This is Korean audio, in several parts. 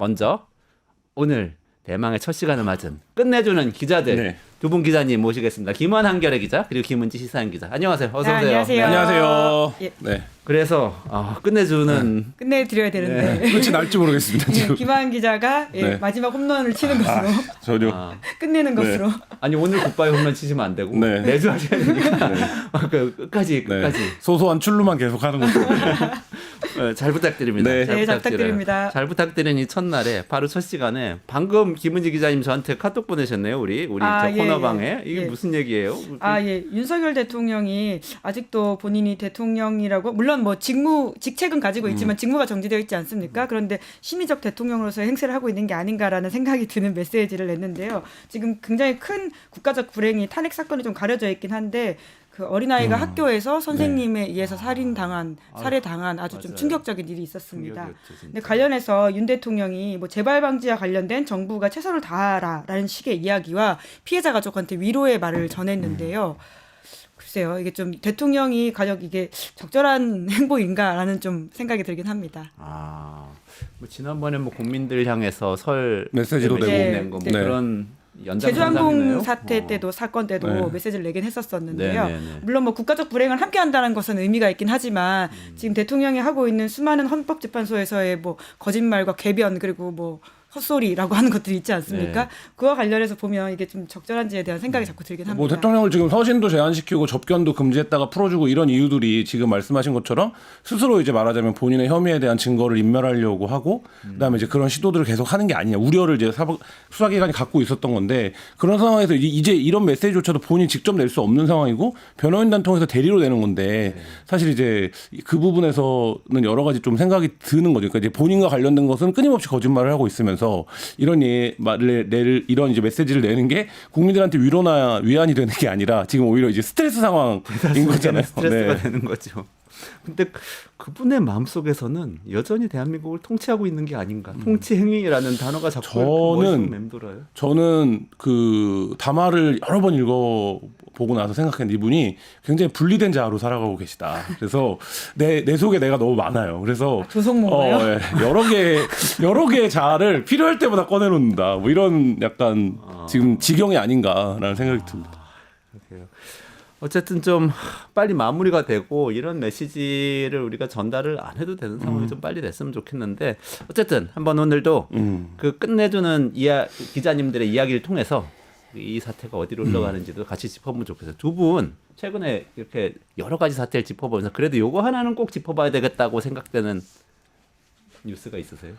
먼저 오늘 대망의 첫 시간을 맞은 끝내주는 기자들 네. 두 분 기자님 모시겠습니다. 김원 한겨레 기자 그리고 김은지 시사인 기자. 안녕하세요. 어서 오세요. 안녕하세요. 네. 안녕하세요. 예. 네. 그래서 끝내주는 끝내드려야 되는데 끝이 날지 모르겠습니다. 지금. 김하은 기자가 네. 마지막 홈런을 치는 것으로 전혀. 끝내는 네. 것으로. 아니 오늘 굿바이 홈런 치시면 안 되고 네. 매주 하셔야 되니까 끝까지 네. 소소한 출루만 계속 하는 거죠. 잘 부탁드립니다. 네. 네, 잘 부탁드립니다. 잘 부탁드리는 이 첫날에 바로 첫 시간에 방금 김은지 기자님 저한테 카톡 보내셨네요. 우리 저 예, 코너방에 예. 이게 예. 무슨 얘기예요? 윤석열 대통령이 아직도 본인이 대통령이라고 물론 뭐 직책은 가지고 있지만 직무가 정지되어 있지 않습니까? 그런데 심의적 대통령으로서 행세를 하고 있는 게 아닌가라는 생각이 드는 메시지를 냈는데요. 지금 굉장히 큰 국가적 불행이 탄핵 사건이 좀 가려져 있긴 한데 그 어린아이가 학교에서 선생님에 의해서 살해당한 아주 좀 맞아요. 충격적인 일이 있었습니다. 충격이었죠, 진짜. 근데 관련해서 윤 대통령이 뭐 재발 방지와 관련된 정부가 최선을 다하라라는 식의 이야기와 피해자 가족한테 위로의 말을 전했는데요. 글쎄요, 이게 좀 대통령이 가족 이게 적절한 행보인가라는 좀 생각이 들긴 합니다. 뭐 지난번에 뭐 국민들 향해서 설 메시지도 내고 내고. 낸 거 뭐 네. 그런 제주항공 사태 때도 사건 때도 네. 메시지를 내긴 했었었는데요. 네. 물론 뭐 국가적 불행을 함께한다는 것은 의미가 있긴 하지만 지금 대통령이 하고 있는 수많은 헌법재판소에서의 뭐 거짓말과 궤변 그리고 뭐 헛소리라고 하는 것들이 있지 않습니까? 네. 그와 관련해서 보면 이게 좀 적절한지에 대한 생각이 자꾸 들긴 합니다. 뭐 대통령을 지금 서신도 제한시키고 접견도 금지했다가 풀어주고 이런 이유들이 지금 말씀하신 것처럼 스스로 이제 말하자면 본인의 혐의에 대한 증거를 인멸하려고 하고 그다음에 이제 그런 시도들을 계속 하는 게 아니냐 우려를 이제 수사기관이 갖고 있었던 건데 그런 상황에서 이제 이런 메시지조차도 본인이 직접 낼 수 없는 상황이고 변호인단 통해서 대리로 내는 건데 사실 이제 그 부분에서는 여러 가지 좀 생각이 드는 거죠. 그러니까 이제 본인과 관련된 것은 끊임없이 거짓말을 하고 있으면서 이런 이런 이제 메시지를 내는 게 국민들한테 위로나 위안이 되는 게 아니라 지금 오히려 이제 스트레스 상황인 거잖아요. 스트레스가 네. 되는 거죠. 근데 그분의 마음속에서는 여전히 대한민국을 통치하고 있는 게 아닌가. 통치 행위라는 단어가 자꾸 머릿속에 맴돌아요. 저는 그 담화를 여러 번 읽어보고 나서 생각한 이분이 굉장히 분리된 자아로 살아가고 계시다. 그래서 내 속에 내가 너무 많아요. 그래서 조성모가요? 여러 개의 자아를 필요할 때마다 꺼내놓는다. 뭐 이런 약간 지금 지경이 아닌가라는 생각이 듭니다. 그래요. 어쨌든 좀 빨리 마무리가 되고 이런 메시지를 우리가 전달을 안 해도 되는 상황이 좀 빨리 됐으면 좋겠는데 어쨌든 한번 오늘도 그 끝내주는 기자님들의 이야기를 통해서 이 사태가 어디로 흘러가는지도 같이 짚어보면 좋겠어요. 두 분 최근에 이렇게 여러 가지 사태를 짚어보면서 그래도 요거 하나는 꼭 짚어봐야 되겠다고 생각되는 뉴스가 있으세요?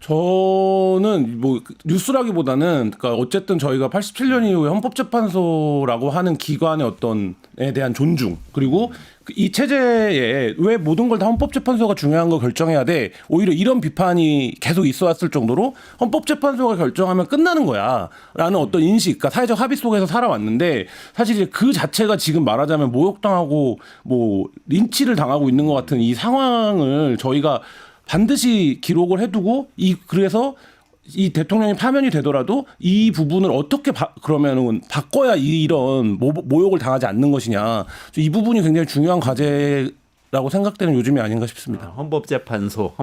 저는 뭐 뉴스라기보다는 그러니까 어쨌든 저희가 87년 이후에 헌법재판소라고 하는 기관의 어떤에 대한 존중 그리고 이 체제에 왜 모든 걸 다 헌법재판소가 중요한 거 결정해야 돼 오히려 이런 비판이 계속 있어 왔을 정도로 헌법재판소가 결정하면 끝나는 거야라는 어떤 인식, 그러니까 사회적 합의 속에서 살아왔는데 사실 이제 그 자체가 지금 말하자면 모욕당하고 뭐 린치를 당하고 있는 것 같은 이 상황을 저희가 반드시 기록을 해두고 그래서 이 대통령이 파면이 되더라도 이 부분을 어떻게 그러면은 바꿔야 이런 모욕을 당하지 않는 것이냐 이 부분이 굉장히 중요한 과제라고 생각되는 요즘이 아닌가 싶습니다. 헌법재판소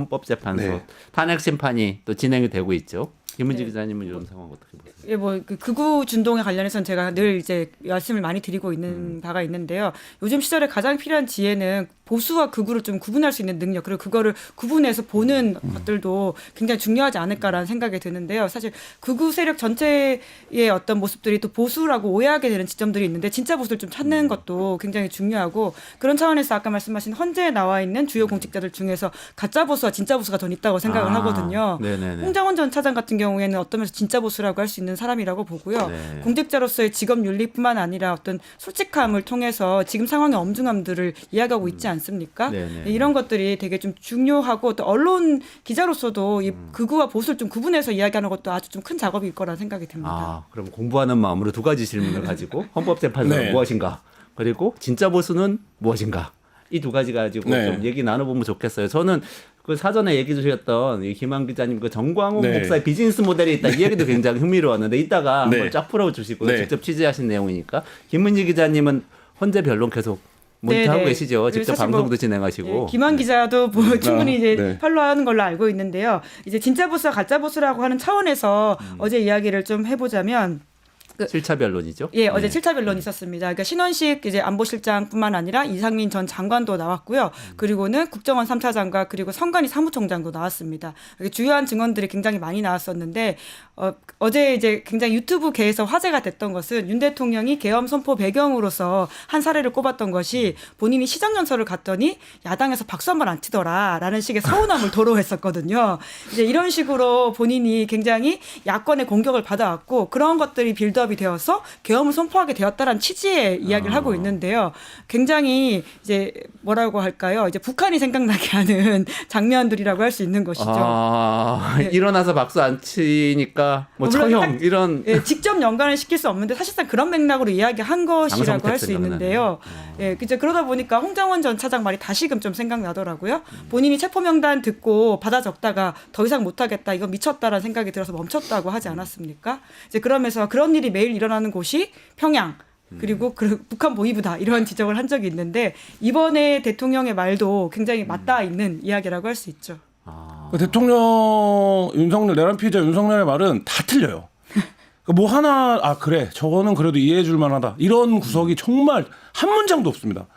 네. 탄핵 심판이 또 진행이 되고 있죠. 김은지 네. 기자님은 이런 상황 어떻게 보세요? 예, 뭐 그 극우 준동에 관련해서는 제가 늘 이제 말씀을 많이 드리고 있는 바가 있는데요. 요즘 시절에 가장 필요한 지혜는 보수와 극우를 좀 구분할 수 있는 능력 그리고 그거를 구분해서 보는 것들도 굉장히 중요하지 않을까라는 생각이 드는데요. 사실 극우 세력 전체의 어떤 모습들이 또 보수라고 오해하게 되는 지점들이 있는데 진짜 보수를 좀 찾는 것도 굉장히 중요하고 그런 차원에서 아까 말씀하신 헌재에 나와 있는 주요 공직자들 중에서 가짜 보수와 진짜 보수가 더 있다고 생각을 하거든요. 네네네. 홍장원 전 차장 같은 경우에는 어떤 면에서 진짜 보수라고 할 수 있는 사람이라고 보고요. 네. 공직자로서의 직업 윤리뿐만 아니라 어떤 솔직함을 통해서 지금 상황의 엄중함들을 이야기하고 있지 않습니까? 네네. 이런 것들이 되게 좀 중요하고 또 언론 기자로서도 이 극우와 보수를 좀 구분해서 이야기하는 것도 아주 좀 큰 작업일 거라는 생각이 듭니다. 그럼 공부하는 마음으로 두 가지 질문을 가지고 헌법재판소는 네. 무엇인가 그리고 진짜 보수는 무엇인가 이 두 가지 가지고 네. 좀 얘기 나눠보면 좋겠어요. 저는 그 사전에 얘기 주셨던 이 김한 기자님 그 정광훈 네. 목사의 비즈니스 모델이 있다 이 얘기도 굉장히 흥미로웠는데 이따가 네. 한번 쫙 풀어주시고 네. 직접 취재하신 내용이니까 김은지 기자님은 헌재 변론 계속 모니터하고 네네. 계시죠. 직접 사실 방송도 뭐, 진행하시고. 예, 김한 기자도 뭐 충분히 이제 네. 팔로우하는 걸로 알고 있는데요. 이제 진짜 보수와 가짜 보수라고 하는 차원에서 어제 이야기를 좀 해보자면. 7차 변론이죠. 예, 어제 7차 변론이 있었습니다. 그러니까 신원식 이제 안보실장뿐만 아니라 이상민 전 장관도 나왔고요. 그리고는 국정원 3차장과 그리고 성관이 사무총장도 나왔습니다. 주요한 증언들이 굉장히 많이 나왔었는데 어제 이제 굉장히 유튜브계에서 화제가 됐던 것은 윤 대통령이 계엄 선포 배경으로서 한 사례를 꼽았던 것이 본인이 시정연설을 갔더니 야당에서 박수 한 번 안 치더라라는 식의 서운함을 토로했었거든요. 이제 이런 식으로 본인이 굉장히 야권의 공격을 받아왔고 그런 것들이 빌드업이 되어서 계엄을 선포하게 되었다라는 취지의 이야기를 하고 있는데요. 굉장히 이제 뭐라고 할까요? 이제 북한이 생각나게 하는 장면들이라고 할 수 있는 것이죠. 네. 일어나서 박수 안 치니까 뭐 물론 처형 이런 예, 직접 연관을 시킬 수 없는데 사실상 그런 맥락으로 이야기한 것이라고 할 수 있는데요. 예, 이제 그러다 보니까 홍장원 전 차장 말이 다시금 좀 생각나더라고요. 본인이 체포 명단 듣고 받아 적다가 더 이상 못하겠다, 이건 미쳤다라는 생각이 들어서 멈췄다고 하지 않았습니까? 이제 그러면서 그런 일이 매일 일어나는 곳이 평양. 그리고 북한 보위부다 이런 지적을 한 적이 있는데 이번에 대통령의 말도 굉장히 맞닿아 있는 이야기라고 할 수 있죠. 대통령 윤석열 내란 피해자 윤석열의 말은 다 틀려요. 뭐 하나 그래 저거는 그래도 이해해 줄 만하다 이런 구석이 정말 한 문장도 없습니다.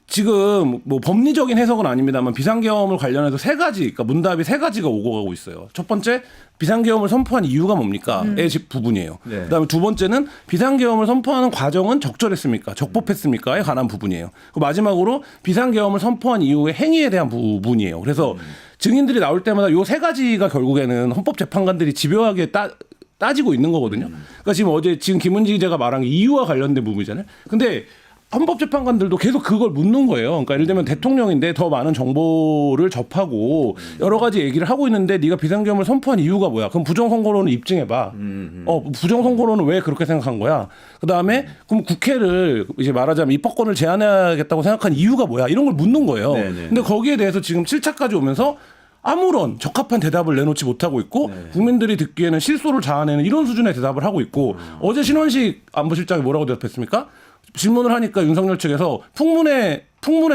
지금 뭐 법리적인 해석은 아닙니다만 비상계엄을 관련해서 세 가지, 그러니까 문답이 세 가지가 오고 가고 있어요. 첫 번째, 비상계엄을 선포한 이유가 뭡니까?의 부분이에요. 네. 그다음에 두 번째는 비상계엄을 선포하는 과정은 적절했습니까? 적법했습니까?에 관한 부분이에요. 그리고 마지막으로 비상계엄을 선포한 이후의 행위에 대한 부분이에요. 그래서 증인들이 나올 때마다 요 세 가지가 결국에는 헌법재판관들이 집요하게 따지고 있는 거거든요. 그러니까 지금 김은지 기자가 말한 게 이유와 관련된 부분이잖아요. 근데 헌법재판관들도 계속 그걸 묻는 거예요. 그러니까 예를 들면 대통령인데 더 많은 정보를 접하고 여러 가지 얘기를 하고 있는데 네가 비상계엄을 선포한 이유가 뭐야? 그럼 부정선거론을 입증해봐. 부정선거론은 왜 그렇게 생각한 거야? 그다음에 그럼 국회를 이제 말하자면 입법권을 제한해야겠다고 생각한 이유가 뭐야? 이런 걸 묻는 거예요. 네네. 근데 거기에 대해서 지금 7차까지 오면서 아무런 적합한 대답을 내놓지 못하고 있고 국민들이 듣기에는 실소를 자아내는 이런 수준의 대답을 하고 있고 어제 신원식 안보실장이 뭐라고 대답했습니까? 질문을 하니까 윤석열 측에서 풍문에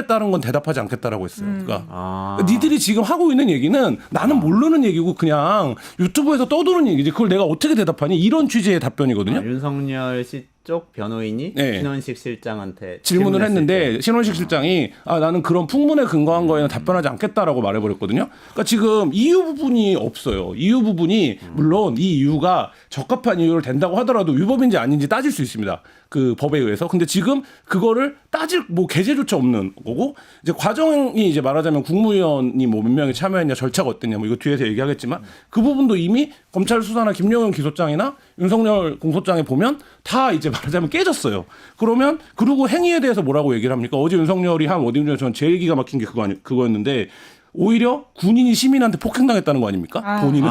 따른 건 대답하지 않겠다라고 했어요. 그러니까 니들이 지금 하고 있는 얘기는 나는 모르는 얘기고 그냥 유튜브에서 떠도는 얘기지. 그걸 내가 어떻게 대답하니? 이런 취지의 답변이거든요. 윤석열 씨 쪽 변호인이 네. 신원식 실장한테 질문을 질문했을 했는데 때. 신원식 실장이 나는 그런 풍문에 근거한 거에는 답변하지 않겠다라고 말해버렸거든요. 그러니까 지금 이유 부분이 없어요. 이유 부분이 물론 이 이유가 적합한 이유를 된다고 하더라도 위법인지 아닌지 따질 수 있습니다. 그 법에 의해서. 근데 지금 그거를 따질 뭐 계제조차 없는 거고 이제 과정이 이제 말하자면 국무위원이 뭐 몇 명이 참여했냐 절차가 어땠냐 뭐 이거 뒤에서 얘기하겠지만 그 부분도 이미 검찰 수사나 김용현 기소장이나 윤석열 공소장에 보면 다 이제 말하자면 깨졌어요. 그러면 그리고 행위에 대해서 뭐라고 얘기를 합니까? 어제 윤석열이 한 어디 중에 저는 제일 기가 막힌 게 그거였는데 오히려 군인이 시민한테 폭행당했다는 거 아닙니까? 본인은.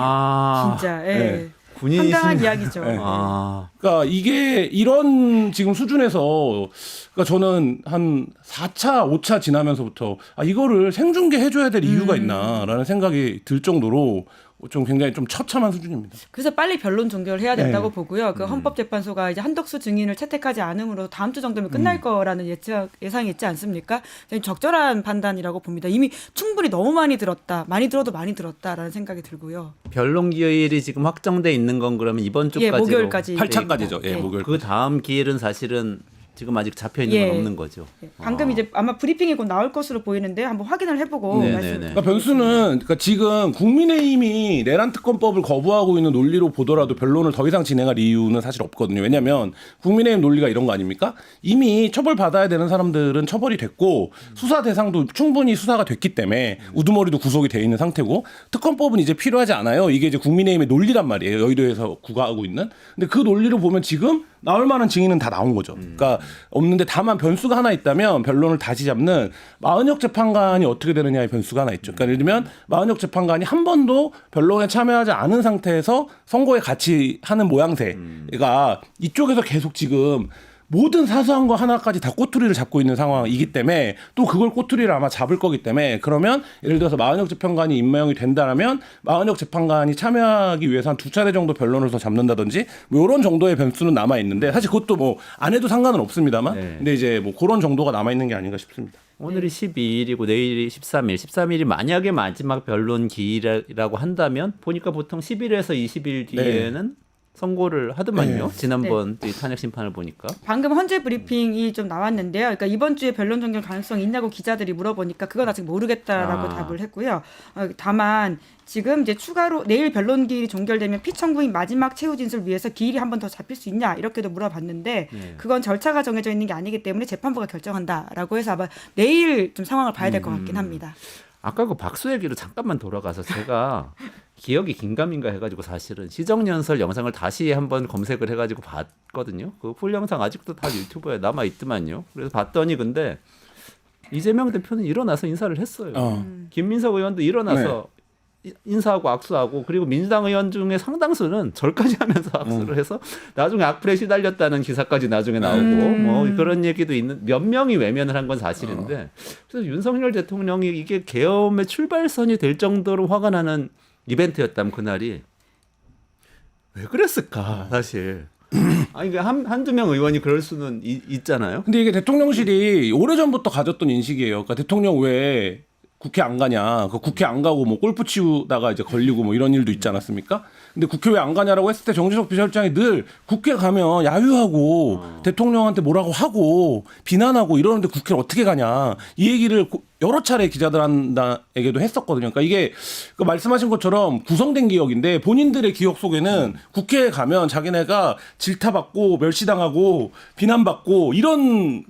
진짜 예. 네. 군인이 황당한 있으면- 이야기죠. 네. 예. 그러니까 이게 이런 지금 수준에서 그러니까 저는 한 4차, 5차 지나면서부터 이거를 생중계 해줘야 될 이유가 있나라는 생각이 들 정도로 좀 굉장히 좀 처참한 수준입니다. 그래서 빨리 변론 종결을 해야 된다고 네. 보고요. 그 헌법재판소가 이제 한덕수 증인을 채택하지 않으므로 다음 주 정도면 끝날 거라는 예상이 있지 않습니까? 적절한 판단이라고 봅니다. 이미 충분히 너무 많이 들었다. 많이 들어도 많이 들었다라는 생각이 들고요. 변론 기일이 지금 확정돼 있는 건 그러면 이번 주까지로 예, 목요일까지. 8차까지죠. 예, 예. 목요일. 그 다음 기일은 사실은 지금 아직 잡혀 있는 예. 건 없는 거죠. 방금 이제 아마 브리핑이 곧 나올 것으로 보이는데 한번 확인을 해보고 네네네. 말씀. 그러니까 변수는 그러니까 지금 국민의힘이 내란 특검법을 거부하고 있는 논리로 보더라도 변론을 더 이상 진행할 이유는 사실 없거든요. 왜냐하면 국민의힘 논리가 이런 거 아닙니까? 이미 처벌 받아야 되는 사람들은 처벌이 됐고 수사 대상도 충분히 수사가 됐기 때문에 우두머리도 구속이 돼 있는 상태고 특검법은 이제 필요하지 않아요. 이게 이제 국민의힘의 논리란 말이에요. 여의도에서 구가하고 있는. 근데 그 논리를 보면 지금 나올 만한 증인은 다 나온 거죠. 그러니까 없는데 다만 변수가 하나 있다면 변론을 다시 잡는 마은혁 재판관이 어떻게 되느냐의 변수가 하나 있죠. 그러니까 예를 들면 마은혁 재판관이 한 번도 변론에 참여하지 않은 상태에서 선고에 같이 하는 모양새가 이쪽에서 계속 지금 모든 사소한 거 하나까지 다 꼬투리를 잡고 있는 상황이기 때문에 또 그걸 꼬투리를 아마 잡을 거기 때문에 그러면 예를 들어서 마은혁 재판관이 임명이 된다면 마은혁 재판관이 참여하기 위해서 한 2차례 정도 변론을 더 잡는다든지 뭐 이런 정도의 변수는 남아 있는데 사실 그것도 뭐 안 해도 상관은 없습니다만 네. 근데 이제 뭐 그런 정도가 남아 있는 게 아닌가 싶습니다. 오늘이 12일이고 내일이 13일. 13일이 만약에 마지막 변론 기일이라고 한다면 보니까 보통 10일에서 20일 뒤에는 선고를 하더만요. 지난번 이 탄핵 심판을 보니까. 방금 헌재 브리핑이 좀 나왔는데요. 그러니까 이번 주에 변론 종결 가능성이 있냐고 기자들이 물어보니까 그건 아직 모르겠다라고 답을 했고요. 다만 지금 이제 추가로 내일 변론 기일이 종결되면 피청구인 마지막 최후 진술을 위해서 기일이 한 번 더 잡힐 수 있냐 이렇게도 물어봤는데 그건 절차가 정해져 있는 게 아니기 때문에 재판부가 결정한다라고 해서 아마 내일 좀 상황을 봐야 될 것 같긴 합니다. 아까 그 박수 얘기로 잠깐만 돌아가서 제가 기억이 긴가민가 해가지고 사실은 시정연설 영상을 다시 한번 검색을 해가지고 봤거든요. 그 풀 영상 아직도 다 유튜브에 남아 있더만요. 그래서 봤더니 근데 이재명 대표는 일어나서 인사를 했어요. 김민석 의원도 일어나서 인사하고 악수하고 그리고 민주당 의원 중에 상당수는 절까지 하면서 악수를 해서 나중에 악플에 시달렸다는 기사까지 나중에 나오고 뭐 그런 얘기도 있는 몇 명이 외면을 한 건 사실인데 그래서 윤석열 대통령이 이게 계엄의 출발선이 될 정도로 화가 나는 이벤트였다면 그날이 왜 그랬을까 사실. 아니 한두 명 의원이 그럴 수는 있잖아요. 근데 이게 대통령실이 오래전부터 가졌던 인식이에요. 그러니까 대통령 왜 국회 안 가냐. 그 국회 안 가고 뭐 골프 치우다가 이제 걸리고 뭐 이런 일도 있지 않았습니까? 근데 국회 왜 안 가냐라고 했을 때 정진석 비서실장이 늘 국회 가면 야유하고 대통령한테 뭐라고 하고 비난하고 이러는데 국회를 어떻게 가냐. 이 얘기를 여러 차례 기자들한테도 했었거든요. 그러니까 이게 그 말씀하신 것처럼 구성된 기억인데 본인들의 기억 속에는 국회에 가면 자기네가 질타받고 멸시당하고 비난받고 이런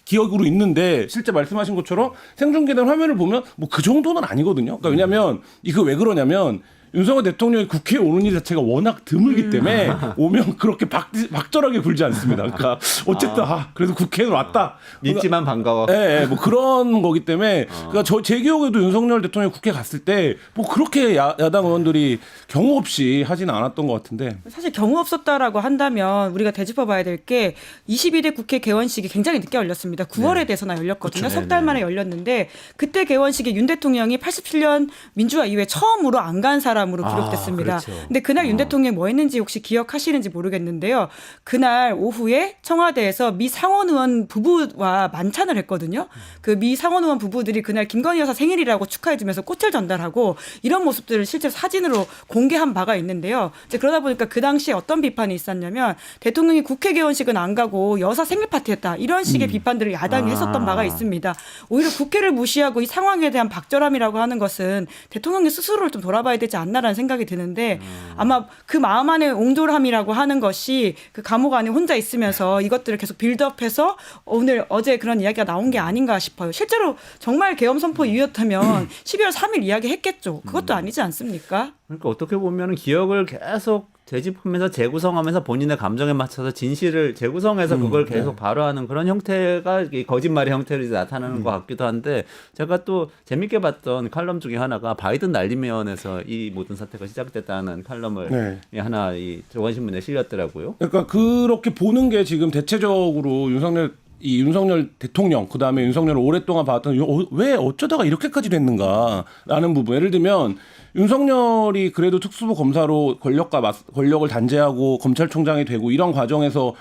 기억으로 있는데 실제 말씀하신 것처럼 생중계된 화면을 보면 뭐 그 정도는 아니거든요. 그러니까 왜냐하면 이거 왜 그러냐면 윤석열 대통령이 국회에 오는 일 자체가 워낙 드물기 때문에 오면 그렇게 박절하게 굴지 않습니다. 그러니까 어쨌든 그래도 국회에 왔다. 믿지만 반가워. 네, 뭐 그런 거기 때문에 그러니까 제 기억에도 윤석열 대통령이 국회 갔을 때 뭐 그렇게 야당 의원들이 경우 없이 하지는 않았던 것 같은데 사실 경우 없었다라고 한다면 우리가 되짚어봐야 될 게 22대 국회 개원식이 굉장히 늦게 열렸습니다. 9월에 돼서나 열렸거든요. 그렇죠. 석 달 만에 열렸는데 그때 개원식에 윤 대통령이 87년 민주화 이후에 처음으로 안 간 사람으로 기록됐습니다. 그렇죠. 근데 그날 윤 대통령이 뭐 했는지 혹시 기억하시는지 모르겠는데요. 그날 오후에 청와대에서 미 상원 의원 부부와 만찬을 했거든요. 그 미 상원 의원 부부들이 그날 김건희 여사 생일이라고 축하해주면서 꽃을 전달하고 이런 모습들을 실제 사진으로 공개한 바가 있는데요. 이제 그러다 보니까 그 당시에 어떤 비판이 있었냐면 대통령이 국회 개원식은 안 가고 여사 생일 파티했다. 이런 식의 비판들을 야당이 했었던 바가 있습니다. 오히려 국회를 무시하고 이 상황에 대한 박절함이라고 하는 것은 대통령이 스스로를 좀 돌아봐야 되지 않나라는 생각이 드는데 아마 그 마음 안에 옹졸함이라고 하는 것이 그 감옥 안에 혼자 있으면서 이것들을 계속 빌드업해서 어제 그런 이야기가 나온 게 아닌가 싶어요. 실제로 정말 계엄 선포 이후였다면 12월 3일 이야기했겠죠. 그것도 아니지 않습니까? 그러니까 어떻게 보면 기억을 계속 되짚으면서 재구성하면서 본인의 감정에 맞춰서 진실을 재구성해서 그걸 계속 발휘하는 그런 형태가 거짓말의 형태로 이제 나타나는 것 같기도 한데 제가 또 재밌게 봤던 칼럼 중에 하나가 바이든 날리면에서 이 모든 사태가 시작됐다는 칼럼을 하나 이 조선신문에 실렸더라고요. 그러니까 그렇게 보는 게 지금 대체적으로 윤석열 대통령 그다음에 윤석열을 오랫동안 봐왔던 왜 어쩌다가 이렇게까지 됐는가라는 부분. 예를 들면 윤석열이 그래도 특수부 검사로 권력을 단죄하고 검찰총장이 되고 이런 과정에서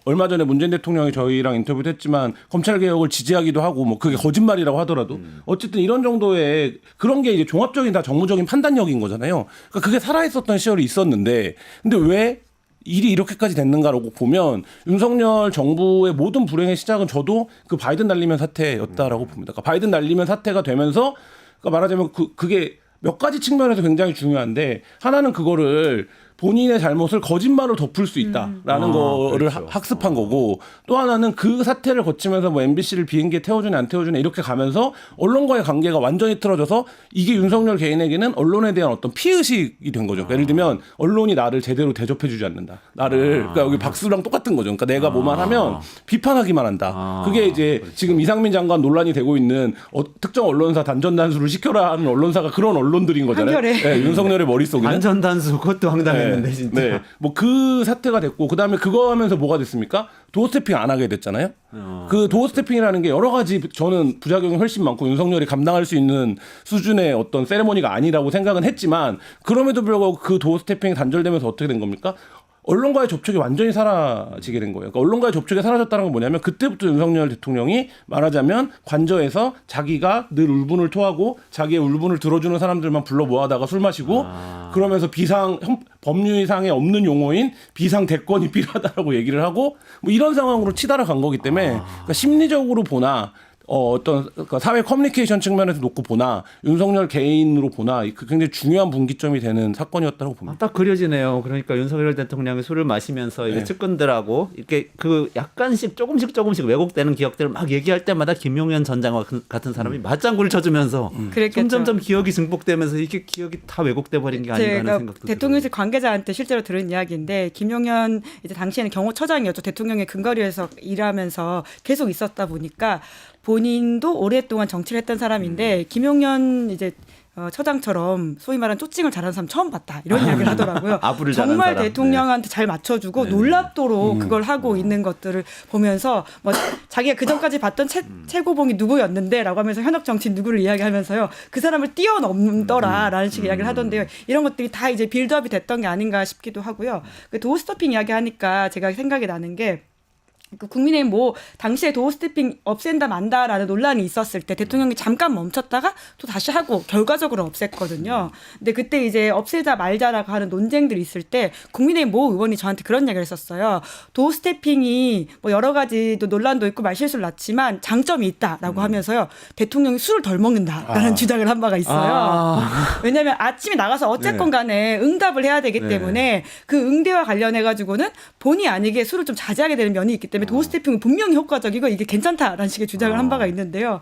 얼마 전에 문재인 대통령이 저희랑 인터뷰도 했지만 검찰 개혁을 지지하기도 하고 뭐 그게 거짓말이라고 하더라도 어쨌든 이런 정도의 그런 게 이제 종합적인 다 정무적인 판단력인 거잖아요. 그러니까 그게 살아있었던 시절이 있었는데 근데 왜 일이 이렇게까지 됐는가라고 보면 윤석열 정부의 모든 불행의 시작은 저도 그 바이든 날리면 사태였다라고 봅니다. 그러니까 바이든 날리면 사태가 되면서 그러니까 말하자면 그게 몇 가지 측면에서 굉장히 중요한데 하나는 그거를 본인의 잘못을 거짓말로 덮을 수 있다라는 거를 그렇죠. 학습한 거고 또 하나는 그 사태를 거치면서 뭐 MBC를 비행기에 태워주냐 안 태워주냐 이렇게 가면서 언론과의 관계가 완전히 틀어져서 이게 윤석열 개인에게는 언론에 대한 어떤 피의식이 된 거죠. 예를 들면 언론이 나를 제대로 대접해주지 않는다. 그러니까 여기 박수랑 똑같은 거죠. 그러니까 내가 뭐만 하면 비판하기만 한다. 그게 이제 그렇죠. 지금 이상민 장관 논란이 되고 있는 특정 언론사 단전 단수를 시켜라 하는 언론사가 그런 언론들인 거잖아요. 한결에. 네, 윤석열의 머릿속에는. 안전단수 그것도 황당해. 뻔했는데 진짜. 네. 뭐 그 사태가 됐고 그다음에 그거 하면서 뭐가 됐습니까? 도어 스태핑 안 하게 됐잖아요. 그 도어 스태핑이라는 게 여러 가지 저는 부작용이 훨씬 많고 윤석열이 감당할 수 있는 수준의 어떤 세레모니가 아니라고 생각은 했지만 그럼에도 불구하고 그 도어 스태핑이 단절되면서 어떻게 된 겁니까? 언론과의 접촉이 완전히 사라지게 된 거예요. 그러니까 언론과의 접촉이 사라졌다는 건 뭐냐면 그때부터 윤석열 대통령이 말하자면 관저에서 자기가 늘 울분을 토하고 자기의 울분을 들어주는 사람들만 불러 모아다가 술 마시고 그러면서 법률상에 없는 용어인 비상 대권이 필요하다라고 얘기를 하고 뭐 이런 상황으로 치달아 간 거기 때문에 그러니까 심리적으로 보나 어떤 그러니까 사회 커뮤니케이션 측면에서 놓고 보나 윤석열 개인으로 보나 그 굉장히 중요한 분기점이 되는 사건이었다고 봅니다. 딱 그려지네요. 그러니까 윤석열 대통령이 술을 마시면서 이게 측근들하고 이렇게 그 약간씩 조금씩 왜곡되는 기억들을 막 얘기할 때마다 김용현 전 장관 같은 사람이 맞장구를 쳐주면서 그랬겠죠. 점점 기억이 증폭되면서 이게 기억이 다 왜곡돼 버린 게 아닌가 하는 생각도 대통령실 관계자한테 실제로 들은 이야기인데 김용현 이제 당시에는 경호처장이었죠. 대통령의 근거리에서 일하면서 계속 있었다 보니까 본인도 오랫동안 정치를 했던 사람인데 김용현 이제 처장처럼 소위 말하는 쪼칭을 잘하는 사람 처음 봤다 이런 이야기를 하더라고요. 아부를 잘하는 정말 사람. 대통령한테 잘 맞춰주고 놀랍도록 그걸 하고 있는 것들을 보면서 뭐 자기가 그 전까지 봤던 최고봉이 누구였는데라고 하면서 현역 정치인 누구를 이야기하면서요 그 사람을 뛰어넘더라라는 식의 이야기를 하던데요. 이런 것들이 다 이제 빌드업이 됐던 게 아닌가 싶기도 하고요. 그 도어 스토핑 이야기하니까 제가 생각이 나는 게. 그 국민의힘 뭐 당시에 도어 스태핑 없앤다 만다라는 논란이 있었을 때 대통령이 잠깐 멈췄다가 또 다시 하고 결과적으로 없앴거든요. 근데 그때 이제 없애자 말자라고 하는 논쟁들이 있을 때 국민의힘 모 의원이 저한테 그런 얘기를 했었어요. 도어 스태핑이 뭐 여러 가지 또 논란도 있고 말실수를 낳지만 장점이 있다라고 하면서요. 대통령이 술을 덜 먹는다라는 주장을 한 바가 있어요. 왜냐하면 아침에 나가서 어쨌건 간에 응답을 해야 되기 때문에 그 응대와 관련해 가지고는 본의 아니게 술을 좀 자제하게 되는 면이 있기 때문에 도어 스태핑은 분명히 효과적이고 이게 괜찮다라는 식의 주장을 한 바가 있는데요.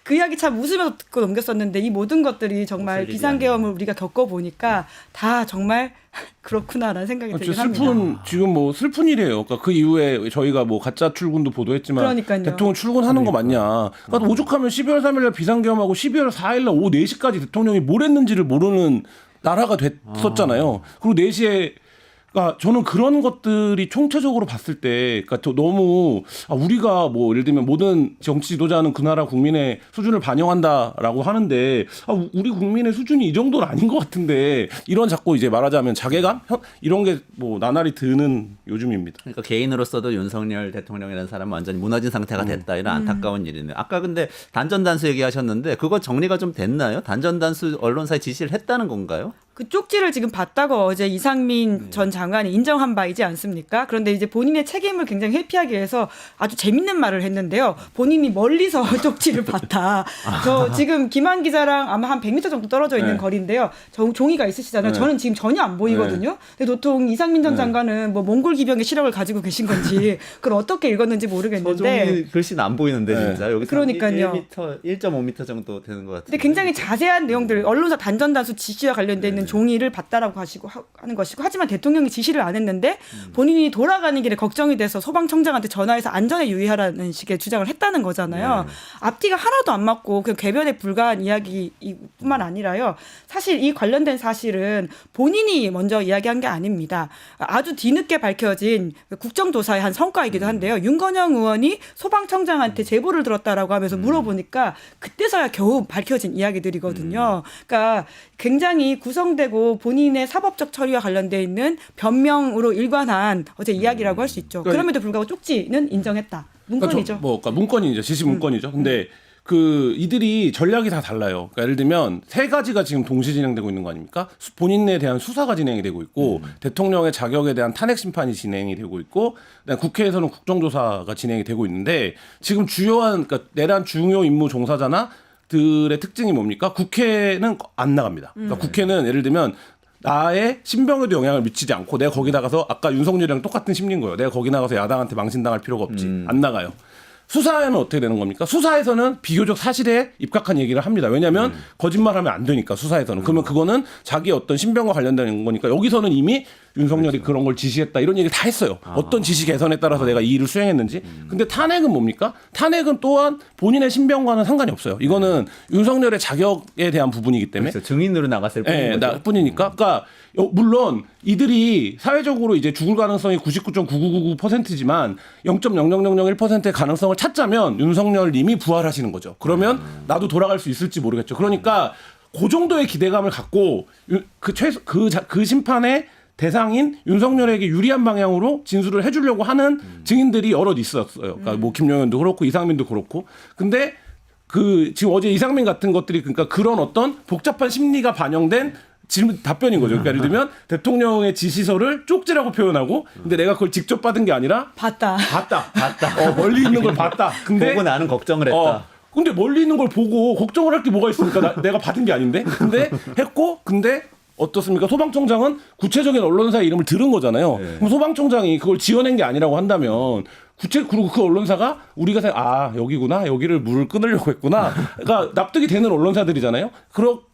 그 이야기 참 웃으면서 듣고 넘겼었는데 이 모든 것들이 정말 비상계엄을 우리가 겪어보니까 다 정말 그렇구나라는 생각이 들긴 합니다. 지금 뭐 슬픈 일이에요. 그러니까 그 이후에 저희가 뭐 가짜 출근도 보도했지만 그러니까요. 대통령 출근하는 거 맞냐. 그러니까 오죽하면 12월 3일 날 비상계엄하고 12월 4일 날 오후 4시까지 대통령이 뭘 했는지를 모르는 나라가 됐었잖아요. 그리고 4시에 그러니까 저는 그런 것들이 총체적으로 봤을 때, 그러니까 너무 우리가 뭐 예를 들면 모든 정치 지도자는 그 나라 국민의 수준을 반영한다라고 하는데 우리 국민의 수준이 이 정도는 아닌 것 같은데 이런 자꾸 이제 말하자면 자괴감 이런 게 뭐 나날이 드는 요즘입니다. 그러니까 개인으로서도 윤석열 대통령이라는 사람은 완전히 무너진 상태가 됐다 이런 안타까운 일이네요. 아까 근데 단전단수 얘기하셨는데 그거 정리가 좀 됐나요? 단전단수 언론사에 지시를 했다는 건가요? 그 쪽지를 지금 봤다고 어제 이상민 전 장관이 인정한 바이지 않습니까? 그런데 이제 본인의 책임을 굉장히 회피하기 위해서 아주 재밌는 말을 했는데요. 본인이 멀리서 쪽지를 봤다. 저 지금 김한 기자랑 아마 한 100m 정도 떨어져 있는 거리인데요. 종이가 있으시잖아요. 저는 지금 전혀 안 보이거든요. 근데 보통 이상민 전 장관은 뭐 몽골 기병의 시력을 가지고 계신 건지 그걸 어떻게 읽었는지 모르겠는데. 서종이 글씨는 안 보이는데 진짜 여기 그러니까요. 1.5m 정도 되는 것 같아요. 근데 굉장히 자세한 내용들 언론사 단전단수 지시와 관련돼 있는 종이를 봤다라고 하는 것이고 하지만 대통령이 지시를 안 했는데 본인이 돌아가는 길에 걱정이 돼서 소방청장한테 전화해서 안전에 유의하라는 식의 주장을 했다는 거잖아요. 앞뒤가 하나도 안 맞고 그냥 궤변에 불과한 이야기뿐만 아니라요. 사실 이 관련된 사실은 본인이 먼저 이야기한 게 아닙니다. 아주 뒤늦게 밝혀진 국정조사의 한 성과이기도 한데요. 윤건영 의원이 소방청장한테 제보를 들었다라고 하면서 물어보니까 그때서야 겨우 밝혀진 이야기들이거든요. 그러니까 굉장히 구성되고 본인의 사법적 처리와 관련돼 있는 변명으로 일관한 어제 이야기라고 할 수 있죠. 그럼에도 불구하고 쪽지는 인정했다. 문건이죠. 그러니까 문건이죠. 지시 문건이죠. 근데 그 이들이 전략이 다 달라요. 그러니까 예를 들면 세 가지가 지금 동시 진행되고 있는 거 아닙니까? 본인에 대한 수사가 진행이 되고 있고 대통령의 자격에 대한 탄핵 심판이 진행이 되고 있고 국회에서는 국정조사가 진행이 되고 있는데 지금 주요한 그러니까 내란 중요 임무 종사자나 들의 특징이 뭡니까? 국회는 안 나갑니다. 그러니까 국회는 예를 들면 나의 신병에도 영향을 미치지 않고 내가 거기 나가서 아까 윤석열이랑 똑같은 심리인 거예요. 내가 거기 나가서 야당한테 망신당할 필요가 없지. 안 나가요. 수사에는 어떻게 되는 겁니까? 수사에서는 비교적 사실에 입각한 얘기를 합니다. 왜냐하면 거짓말하면 안 되니까 수사에서는. 그러면 그거는 자기 어떤 신병과 관련된 거니까 여기서는 이미 윤석열이 그런 걸 지시했다 이런 얘기 다 했어요. 어떤 지시 개선에 따라서 내가 이 일을 수행했는지. 근데 탄핵은 뭡니까? 탄핵은 또한 본인의 신변과는 상관이 없어요. 이거는 윤석열의 자격에 대한 부분이기 때문에 그렇죠. 증인으로 나갔을 뿐인 거죠. 뿐이니까. 그러니까 물론 이들이 사회적으로 이제 죽을 가능성이 99.9999%지만 0.00001%의 가능성을 찾자면 윤석열 님이 부활하시는 거죠. 그러면 나도 돌아갈 수 있을지 모르겠죠. 그러니까 그 정도의 기대감을 갖고 그 심판의 대상인 윤석열에게 유리한 방향으로 진술을 해주려고 하는 증인들이 여럿 있었어요. 그러니까 뭐 김용현도 그렇고 이상민도 그렇고. 근데 지금 어제 이상민 같은 것들이 그러니까 그런 어떤 복잡한 심리가 반영된 질문 답변인 거죠. 그러니까 예를 들면 대통령의 지시서를 쪽지라고 표현하고 근데 내가 그걸 직접 받은 게 아니라 봤다. 멀리 있는 걸 봤다. 근데 보고 나는 걱정을 했다. 근데 멀리 있는 걸 보고 걱정을 할 게 뭐가 있습니까? 내가 받은 게 아닌데. 근데 했고 근데 어떻습니까? 소방청장은 구체적인 언론사의 이름을 들은 거잖아요. 그럼 소방청장이 그걸 지어낸 게 아니라고 한다면 그리고 그 언론사가 우리가 여기구나. 여기를 물을 끊으려고 했구나. 그러니까 납득이 되는 언론사들이잖아요.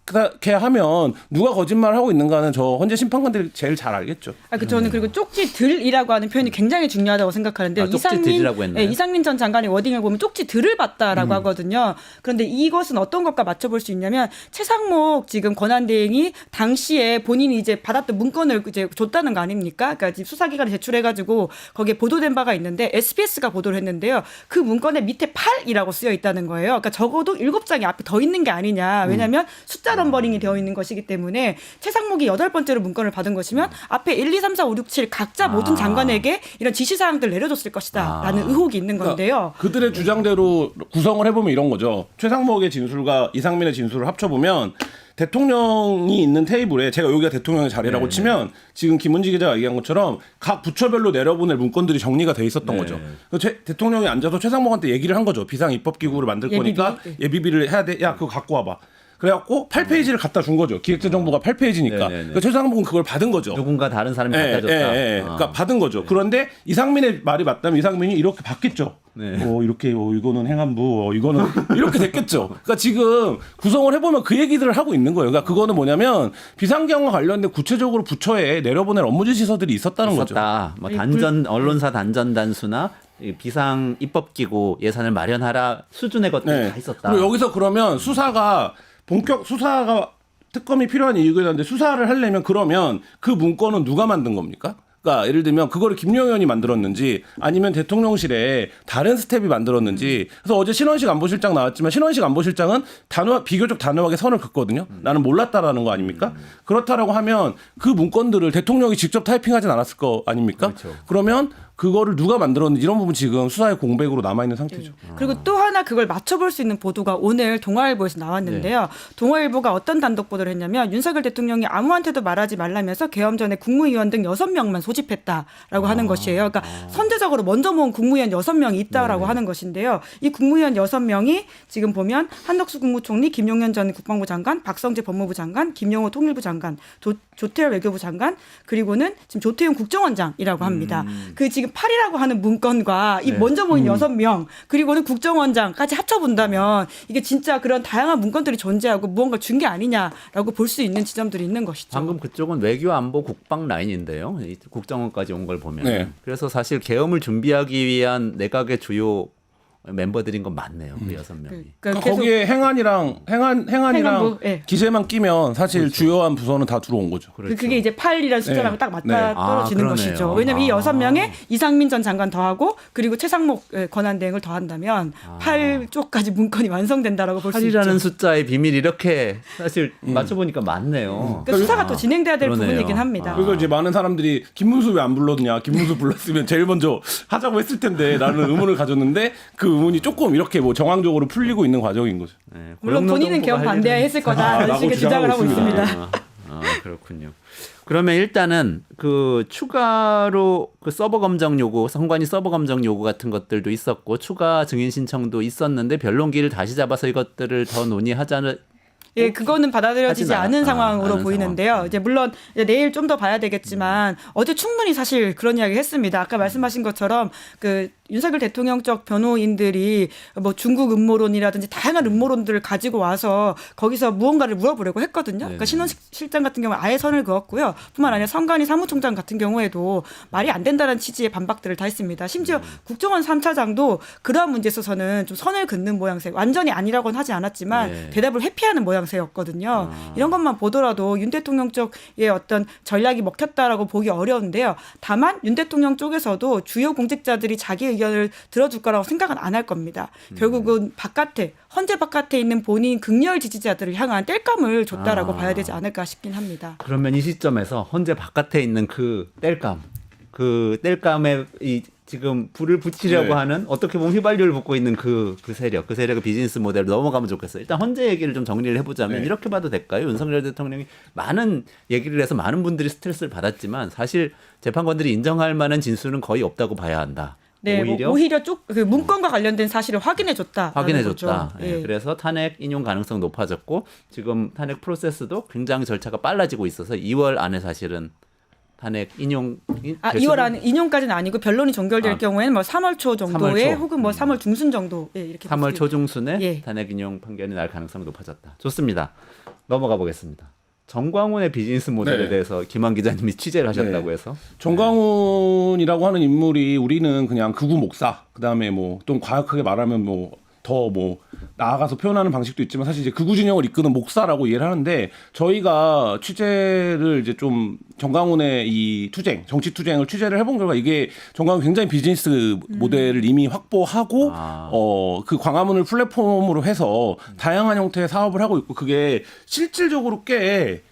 그렇게 하면 누가 거짓말을 하고 있는가는 저 헌재 심판관들이 제일 잘 알겠죠. 저는 그리고 쪽지들이라고 하는 표현이 굉장히 중요하다고 생각하는데요. 쪽지들이라고 했나요? 이상민 전 장관의 워딩을 보면 쪽지들을 봤다라고 하거든요. 그런데 이것은 어떤 것과 맞춰볼 수 있냐면 최상목 지금 권한대행이 당시에 본인이 이제 받았던 문건을 이제 줬다는 거 아닙니까? 그러니까 수사기관에 제출해가지고 거기에 보도된 바가 있는데 SBS가 보도를 했는데요. 그 문건에 밑에 8이라고 쓰여 있다는 거예요. 그러니까 적어도 7장이 앞에 더 있는 게 아니냐. 왜냐하면 숫자 넘버링이 되어 있는 것이기 때문에 최상목이 8번째로 문건을 받은 것이면 앞에 1, 2, 3, 4, 5, 6, 7 각자 모든 장관에게 이런 지시사항들을 내려줬을 것이다 라는 의혹이 있는 건데요. 그러니까 그들의 주장대로 구성을 해보면 이런 거죠. 최상목의 진술과 이상민의 진술을 합쳐보면 대통령이 있는 테이블에 제가 여기가 대통령의 자리라고 치면 지금 김은지 기자가 얘기한 것처럼 각 부처별로 내려보낼 문건들이 정리가 돼 있었던 거죠. 대통령이 앉아서 최상목한테 얘기를 한 거죠. 비상입법기구를 만들 거니까 예비비를 해야 돼. 야 그거 갖고 와봐. 그래갖고 8페이지를 갖다 준 거죠. 기획재정부가 8페이지니까. 그러니까 최상목은 그걸 받은 거죠. 누군가 다른 사람이 갖다 줬다. 그러니까 받은 거죠. 그런데 이상민의 말이 맞다면 이상민이 이렇게 받겠죠. 이렇게 이거는 행안부, 이거는 이렇게 됐겠죠. 그러니까 지금 구성을 해보면 그 얘기들을 하고 있는 거예요. 그러니까 그거는 뭐냐면 비상경과 관련된 구체적으로 부처에 내려보낼 업무 지시서들이 있었다는 거죠. 뭐 언론사 단전 단수나 비상 입법기구 예산을 마련하라 수준의 것들이 다 있었다. 그리고 여기서 그러면 수사가 특검이 필요한 이유가 있는데 수사를 하려면 그러면 그 문건은 누가 만든 겁니까? 그러니까 예를 들면 그거를 김용현이 만들었는지 아니면 대통령실에 다른 스텝이 만들었는지. 그래서 어제 신원식 안보실장 나왔지만 신원식 안보실장은 비교적 단호하게 선을 긋거든요. 나는 몰랐다라는 거 아닙니까? 그렇다라고 하면 그 문건들을 대통령이 직접 타이핑하진 않았을 거 아닙니까? 그렇죠. 그러면 그거를 누가 만들었는지 이런 부분 지금 수사의 공백으로 남아있는 상태죠. 그리고 또 하나 그걸 맞춰볼 수 있는 보도가 오늘 동아일보에서 나왔는데요. 동아일보가 어떤 단독 보도를 했냐면 윤석열 대통령이 아무한테도 말하지 말라면서 계엄 전에 국무위원 등 6명만 소집했다라고 하는 것이에요. 그러니까 선제적으로 먼저 모은 국무위원 6명이 있다라고 하는 것인데요. 이 국무위원 6명이 지금 보면 한덕수 국무총리, 김용현 전 국방부 장관, 박성재 법무부 장관, 김용호 통일부 장관, 조태열 외교부 장관, 그리고는 지금 조태용 국정원장이라고 합니다. 그 지금 8이라고 하는 문건과 이 먼저 모인 6명 그리고는 국정원장까지 합쳐본다면 이게 진짜 그런 다양한 문건들이 존재하고 무언가 준 게 아니냐라고 볼 수 있는 지점들이 있는 것이죠. 방금 그쪽은 외교 안보 국방 라인인데요. 국정원까지 온 걸 보면. 그래서 사실 계엄을 준비하기 위한 내각의 주요 멤버들인 건 맞네요. 그 6명이. 그러니까 거기에 행안이랑 행안부, 기재만 끼면 사실 그렇죠. 주요한 부서는 다 들어온 거죠. 그렇죠. 그게 이제 8이라는 숫자랑 딱 맞다 떨어지는 그러네요. 것이죠. 왜냐하면 이 6명에 이상민 전 장관 더하고 그리고 최상목 권한대행을 더한다면 8쪽까지 문건이 완성된다라고 볼 수 있죠. 8이라는 숫자의 비밀이 이렇게 사실 맞춰보니까 맞네요. 그러니까 수사가 또 진행돼야 될 그러네요. 부분이긴 합니다. 그래서 이제 많은 사람들이 김문수 왜 안 불렀냐? 김문수 불렀으면 제일 먼저 하자고 했을 텐데 라는 의문을 가졌는데 그 의문이 조금 이렇게 뭐 정황적으로 풀리고 있는 과정인 거죠. 물론 본인은 계엄 반대했을 거다라는 라고 식의 주장을 하고 있습니다. 그렇군요. 그러면 일단은 그 추가로 그 서버 검정 요구, 선관위 서버 검정 요구 같은 것들도 있었고 추가 증인 신청도 있었는데 변론기를 다시 잡아서 이것들을 더 논의하자는 예, 그거는 받아들여지지 하진 않은 상황으로 않은 보이는데요. 상황. 이제 물론 이제 내일 좀 더 봐야 되겠지만 어제 충분히 사실 그런 이야기 했습니다. 아까 말씀하신 것처럼 그 윤석열 대통령 쪽 변호인들이 뭐 중국 음모론이라든지 다양한 음모론들을 가지고 와서 거기서 무언가를 물어보려고 했거든요. 그러니까 신원식 실장 같은 경우는 아예 선을 그었고요. 뿐만 아니라 성관이 사무총장 같은 경우에도 말이 안 된다는 취지의 반박들을 다 했습니다. 심지어 국정원 3차장도 그러한 문제에 있어서는 좀 선을 긋는 모양새, 완전히 아니라고는 하지 않았지만 대답을 회피하는 모양새였거든요. 이런 것만 보더라도 윤 대통령 쪽의 어떤 전략이 먹혔다라고 보기 어려운데요. 다만 윤 대통령 쪽에서도 주요 공직자들이 자기 의견을 들어줄 거라고 생각은 안 할 겁니다. 결국은 바깥에 헌재 바깥에 있는 본인 극렬 지지자들을 향한 땔감을 줬다라고 봐야 되지 않을까 싶긴 합니다. 그러면 이 시점에서 헌재 바깥에 있는 그 땔감에 이 지금 불을 붙이려고 네. 하는 어떻게 보면 휘발유를 붓고 있는 그 세력의 비즈니스 모델로 넘어가면 좋겠어요. 일단 헌재 얘기를 좀 정리를 해보자면 이렇게 봐도 될까요? 윤석열 대통령이 많은 얘기를 해서 많은 분들이 스트레스를 받았지만 사실 재판관들이 인정할 만한 진술은 거의 없다고 봐야 한다. 네, 오히려 그 문건과 관련된 사실을 확인해줬다. 확인해줬다. 예. 그래서 탄핵 인용 가능성 높아졌고 지금 탄핵 프로세스도 굉장히 절차가 빨라지고 있어서 2월 안에 사실은 탄핵 인용이 2월 안에 인용까지는 아니고 변론이 종결될 경우에는 뭐 3월 초 정도에 3월 초. 혹은 뭐 3월 중순 정도 이렇게 3월 초중순에 예. 탄핵 인용 판결이 날 가능성이 높아졌다. 좋습니다. 넘어가 보겠습니다. 정광훈의 비즈니스 모델에 네. 대해서 김한 기자님이 취재를 하셨다고 해서 정광훈이라고 하는 인물이 우리는 그냥 극우 목사, 그다음에 뭐 좀 과격하게 말하면 뭐 더 뭐 나아가서 표현하는 방식도 있지만 사실 이제 극우 진영을 이끄는 목사라고 이해를 하는데 저희가 취재를 이제 좀 정광훈의 이 투쟁, 정치 투쟁을 취재를 해본 결과 이게 정광훈 굉장히 비즈니스 모델을 이미 확보하고 그 광화문을 플랫폼으로 해서 다양한 형태의 사업을 하고 있고 그게 실질적으로 꽤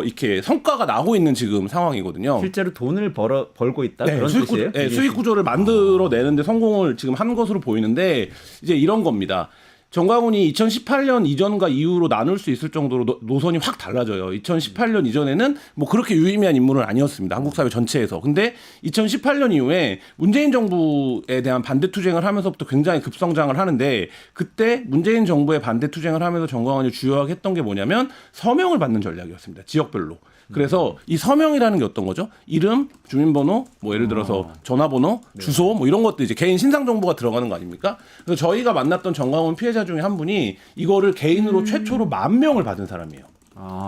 이렇게 성과가 나고 있는 지금 상황이거든요. 실제로 돈을 벌고 있다 네, 그런 뜻이에요? 수익 구조를 만들어 내는데 성공을 지금 한 것으로 보이는데 이제 이런 겁니다. 정광훈이 2018년 이전과 이후로 나눌 수 있을 정도로 노선이 확 달라져요. 2018년 이전에는 뭐 그렇게 유의미한 인물은 아니었습니다. 한국 사회 전체에서. 근데 2018년 이후에 문재인 정부에 대한 반대 투쟁을 하면서부터 굉장히 급성장을 하는데 그때 문재인 정부의 반대 투쟁을 하면서 정광훈이 주요하게 했던 게 뭐냐면 서명을 받는 전략이었습니다. 지역별로. 그래서 이 서명이라는 게 어떤 거죠? 이름, 주민번호, 뭐 예를 들어서 전화번호, 주소, 뭐 이런 것도 이제 개인 신상 정보가 들어가는 거 아닙니까? 그래서 저희가 만났던 정광훈 피해자 중에 한 분이 이거를 개인으로 최초로 10,000명을 받은 사람이에요.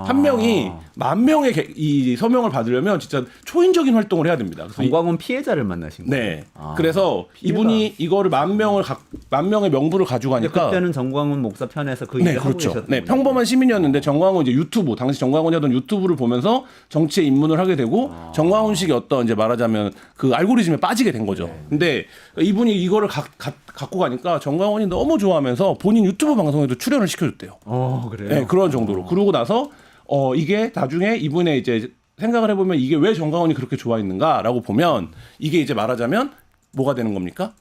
한 명이 10,000명의 이 서명을 받으려면 진짜 초인적인 활동을 해야 됩니다. 그래서 정광훈 피해자를 만나신 거예요? 네. 그래서 이분이 이거를 10,000명의 명부를 가지고 가니까 그때는 정광훈 목사 편에서 그 일을 하고 계셨던 네, 평범한 시민이었는데 정광훈 이제 유튜브 당시 정광훈이 하던 유튜브를 보면서 정치에 입문을 하게 되고 정광훈식의 어떤 이제 말하자면 그 알고리즘에 빠지게 된 거죠. 근데 이분이 이거를 갖고 가니까 정광훈이 너무 좋아하면서 본인 유튜브 방송에도 출연을 시켜줬대요. 그래요? 네, 그런 정도로. 그러고 나서 이게 나중에 이분의 이제 생각을 해보면 이게 왜 정광훈이 그렇게 좋아했는가라고 보면 이게 이제 말하자면 뭐가 되는 겁니까?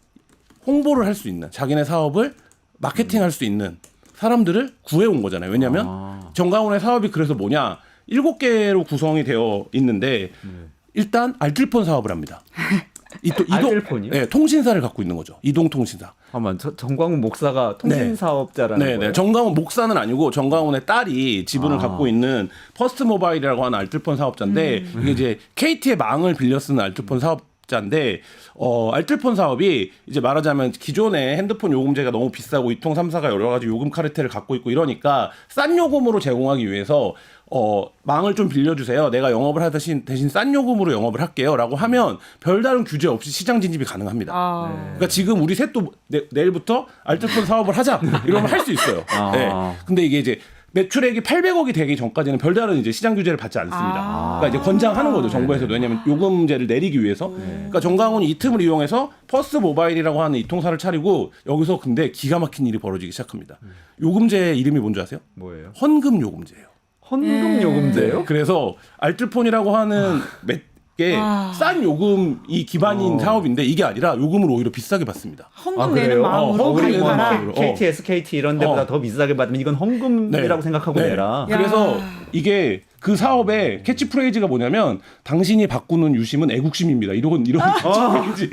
홍보를 할 수 있는 자기네 사업을 마케팅할 수 있는 사람들을 구해온 거잖아요. 왜냐하면 정광훈의 사업이 그래서 뭐냐 7개로 구성이 되어 있는데 일단 알뜰폰 사업을 합니다. 알뜰폰이요? 네, 통신사를 갖고 있는 거죠. 이동통신사. 잠깐만, 정광훈 목사가 통신 사업자라는 거예요? 정광훈 목사는 아니고 정광훈의 딸이 지분을 갖고 있는 퍼스트 모바일이라고 하는 알뜰폰 사업자인데 이게 이제 KT의 망을 빌려 쓰는 알뜰폰 사업자인데 알뜰폰 사업이 이제 말하자면 기존의 핸드폰 요금제가 너무 비싸고 이통 3사가 여러 가지 요금 카르텔을 갖고 있고 이러니까 싼 요금으로 제공하기 위해서 망을 좀 빌려주세요. 내가 영업을 하듯이 대신 싼 요금으로 영업을 할게요. 라고 하면 별다른 규제 없이 시장 진입이 가능합니다. 그러니까 지금 우리 셋도 내일부터 알뜰폰 사업을 하자. 이러면 할 수 있어요. 네. 근데 이게 이제 매출액이 800억이 되기 전까지는 별다른 이제 시장 규제를 받지 않습니다. 그러니까 이제 권장하는 거죠. 정부에서도. 왜냐하면 요금제를 내리기 위해서. 그러니까 정광훈이 이 틈을 이용해서 퍼스트 모바일이라고 하는 이통사를 차리고 여기서 근데 기가 막힌 일이 벌어지기 시작합니다. 요금제 이름이 뭔지 아세요? 뭐예요? 헌금 요금제예요. 헌금 요금제요? 그래서 알뜰폰이라고 하는 싼 요금이 기반인 사업인데 이게 아니라 요금을 오히려 비싸게 받습니다. 헌금 내는 마음으로 우리 가입하라. KT, SKT 이런 데보다 더 비싸게 받으면 이건 헌금이라고 생각하고 내라. 그래서 이게 그 사업의 캐치프레이즈가 뭐냐면 당신이 바꾸는 유심은 애국심입니다. 이런 캐치프레이즈예요.